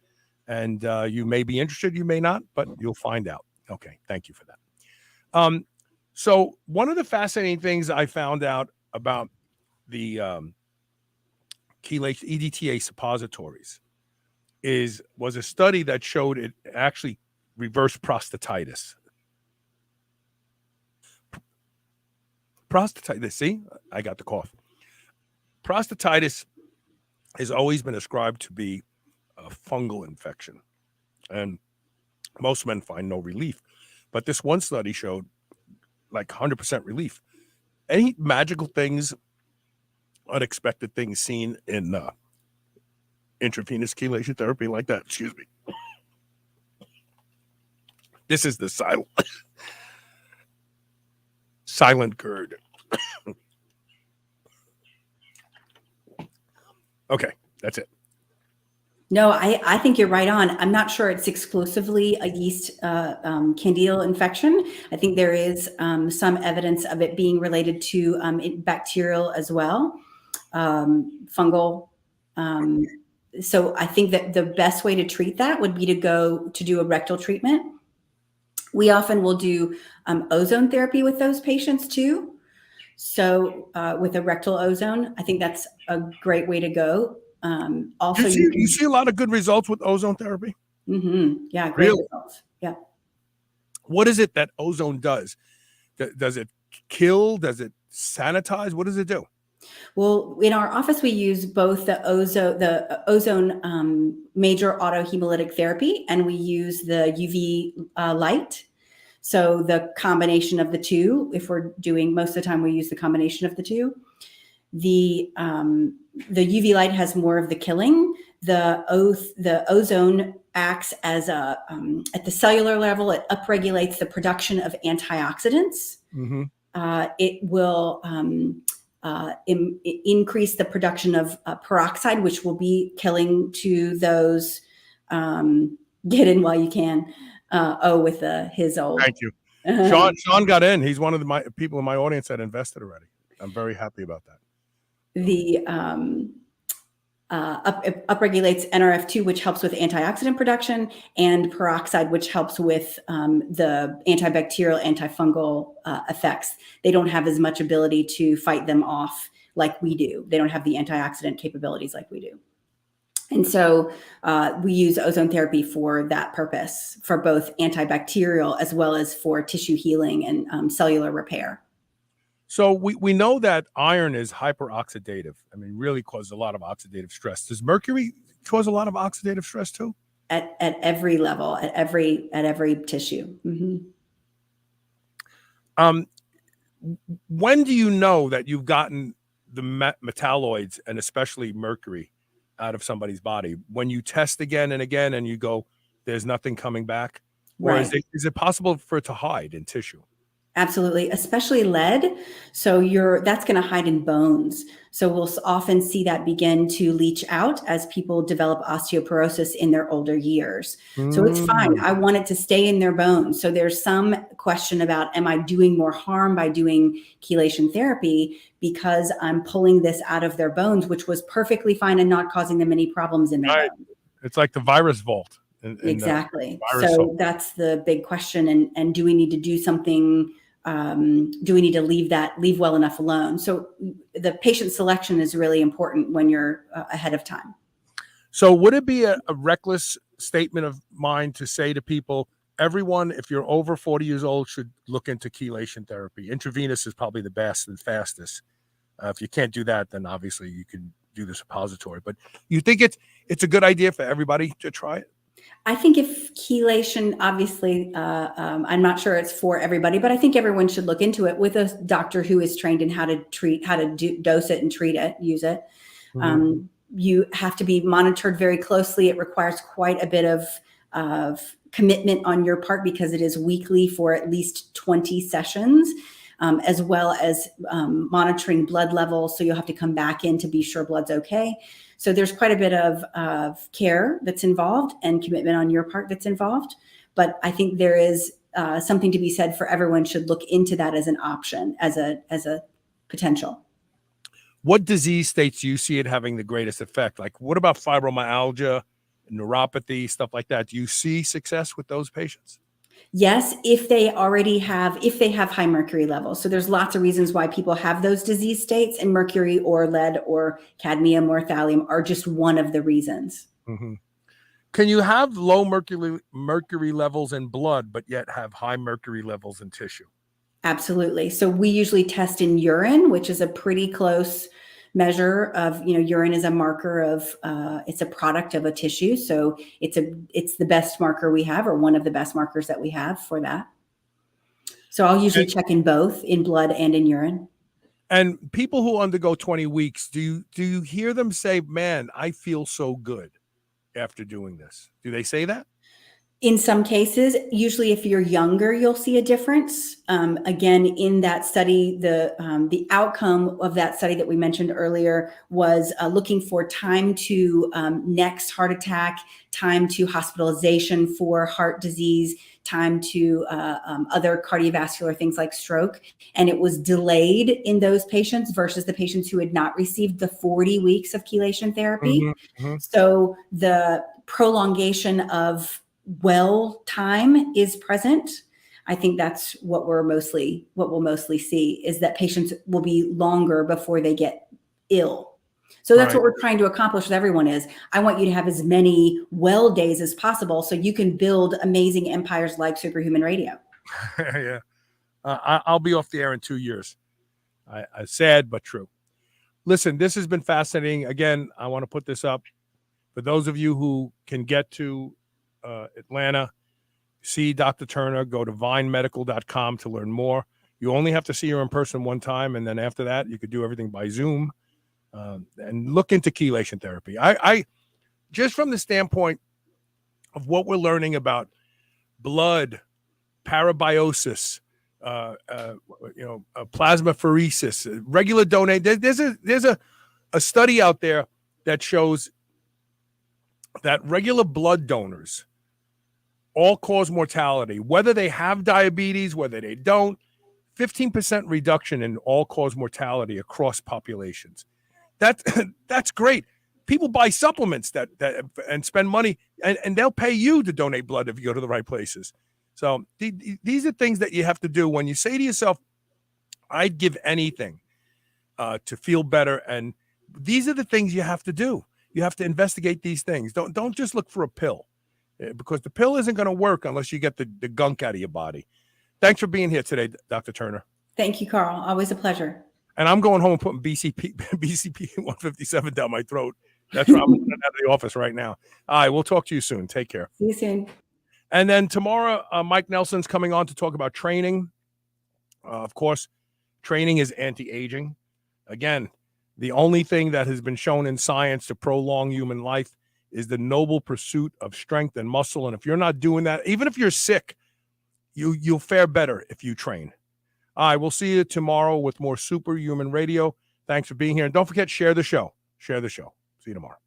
B: And you may be interested, you may not, but you'll find out. Okay, thank you for that. So one of the fascinating things I found out about the chelation EDTA suppositories was a study that showed it actually reversed prostatitis. Prostatitis, see, I got the cough. Prostatitis has always been ascribed to be a fungal infection, and most men find no relief. But this one study showed like 100% relief. Any magical things, unexpected things seen in intravenous chelation therapy like that? Excuse me. This is the silent GERD. Okay, that's it.
C: No, I think you're right on. I'm not sure it's exclusively a yeast candidal infection. I think there is some evidence of it being related to bacterial as well, fungal. So I think that the best way to treat that would be to go to do a rectal treatment. We often will do ozone therapy with those patients too. So with a rectal ozone, I think that's a great way to go. Also,
B: you see a lot of good results with ozone therapy.
C: Mm-hmm. Yeah, great results. Yeah.
B: What is it that ozone does? Does it kill? Does it sanitize? What does it do?
C: Well, in our office, we use both the ozone major autohemolytic therapy, and we use the UV light. So the combination of the two, if we're doing, most of the time we use the combination of the two. The UV light has more of the killing. The ozone acts as a at the cellular level. It upregulates the production of antioxidants.
B: Mm-hmm.
C: It will increase the production of peroxide, which will be killing to those. Get in while you can. With his old.
B: Thank you. Sean got in. He's one of my people in my audience that invested already. I'm very happy about that.
C: The upregulates NRF2, which helps with antioxidant production, and peroxide, which helps with the antibacterial, antifungal effects. They don't have as much ability to fight them off like we do. They don't have the antioxidant capabilities like we do. And so we use ozone therapy for that purpose, for both antibacterial as well as for tissue healing and cellular repair.
B: So we know that iron is hyperoxidative. I mean, really causes a lot of oxidative stress. Does mercury cause a lot of oxidative stress too?
C: At every level, at every tissue.
B: Mm-hmm. When do you know that you've gotten the metalloids and especially mercury out of somebody's body? When you test again and again and you go, there's nothing coming back? Or
C: right.
B: is it possible for it to hide in tissue?
C: Absolutely, especially lead. So that's going to hide in bones. So we'll often see that begin to leach out as people develop osteoporosis in their older years. So it's fine. I want it to stay in their bones. So there's some question about, am I doing more harm by doing chelation therapy because I'm pulling this out of their bones, which was perfectly fine and not causing them any problems in their bones.
B: It's like the virus vault.
C: Exactly. So that's the big question. And do we need to do something? Do we need to leave well enough alone? So the patient selection is really important when you're ahead of time.
B: So would it be a reckless statement of mine to say to people, everyone, if you're over 40 years old, should look into chelation therapy? Intravenous is probably the best and fastest. If you can't do that, then obviously you can do the suppository. But you think it's a good idea for everybody to try it?
C: I think if chelation, obviously, I'm not sure it's for everybody, but I think everyone should look into it with a doctor who is trained in how to dose it and treat it, use it. You have to be monitored very closely. It requires quite a bit of commitment on your part because it is weekly for at least 20 sessions, as well as monitoring blood levels. So you'll have to come back in to be sure blood's okay. So there's quite a bit of care that's involved and commitment on your part that's involved. But I think there is something to be said for everyone should look into that as an option, as a potential.
B: What disease states do you see it having the greatest effect? Like, what about fibromyalgia, neuropathy, stuff like that? Do you see success with those patients?
C: Yes, if they have high mercury levels. So there's lots of reasons why people have those disease states, and mercury or lead or cadmium or thallium are just one of the reasons.
B: Can you have low mercury levels in blood, but yet have high mercury levels in tissue?
C: Absolutely. So we usually test in urine, which is a pretty close measure of, urine is a marker of, it's a product of a tissue. So it's the best marker we have, or one of the best markers that we have for that. So I'll usually check in both, in blood and in urine.
B: And people who undergo 20 weeks, do you hear them say, man, I feel so good after doing this? Do they say that?
C: In some cases, usually if you're younger, you'll see a difference. Again, in that study, the outcome of that study that we mentioned earlier was looking for time to next heart attack, time to hospitalization for heart disease, time to other cardiovascular things like stroke. And it was delayed in those patients versus the patients who had not received the 40 weeks of chelation therapy. So the prolongation of time is present. I think that's what we'll mostly see, is that patients will be longer before they get ill. So that's what we're trying to accomplish with everyone is I want you to have as many well days as possible so you can build amazing empires like Superhuman Radio.
B: Yeah. I'll be off the air in 2 years. I sad, but true. Listen, this has been fascinating. Again, I want to put this up for those of you who can get to Atlanta, see Dr. Turner, go to vinemedical.com to learn more. You only have to see her in person one time, and then after that, you could do everything by Zoom. And look into chelation therapy. I just from the standpoint of what we're learning about blood, parabiosis, plasmapheresis, regular donate. There's a study out there that shows that regular blood donors all-cause mortality, whether they have diabetes, whether they don't, 15% reduction in all-cause mortality across populations. That's great. People buy supplements that and spend money, and they'll pay you to donate blood if you go to the right places. So these are things that you have to do when you say to yourself, I'd give anything to feel better. And these are the things you have to do. You have to investigate these things. Don't just look for a pill, because the pill isn't going to work unless you get the gunk out of your body. Thanks for being here today, Dr. Turner.
C: Thank you, Carl. Always a pleasure.
B: And I'm going home and putting BCP 157 down my throat. That's why I'm out of the office right now. All right, we'll talk to you soon. Take care.
C: See you soon.
B: And then tomorrow, Mike Nelson's coming on to talk about training. Of course, training is anti-aging. Again, the only thing that has been shown in science to prolong human life is the noble pursuit of strength and muscle. And if you're not doing that, even if you're sick, you'll fare better if you train. All right, we'll see you tomorrow with more Superhuman Radio. Thanks for being here. And don't forget, share the show. Share the show. See you tomorrow.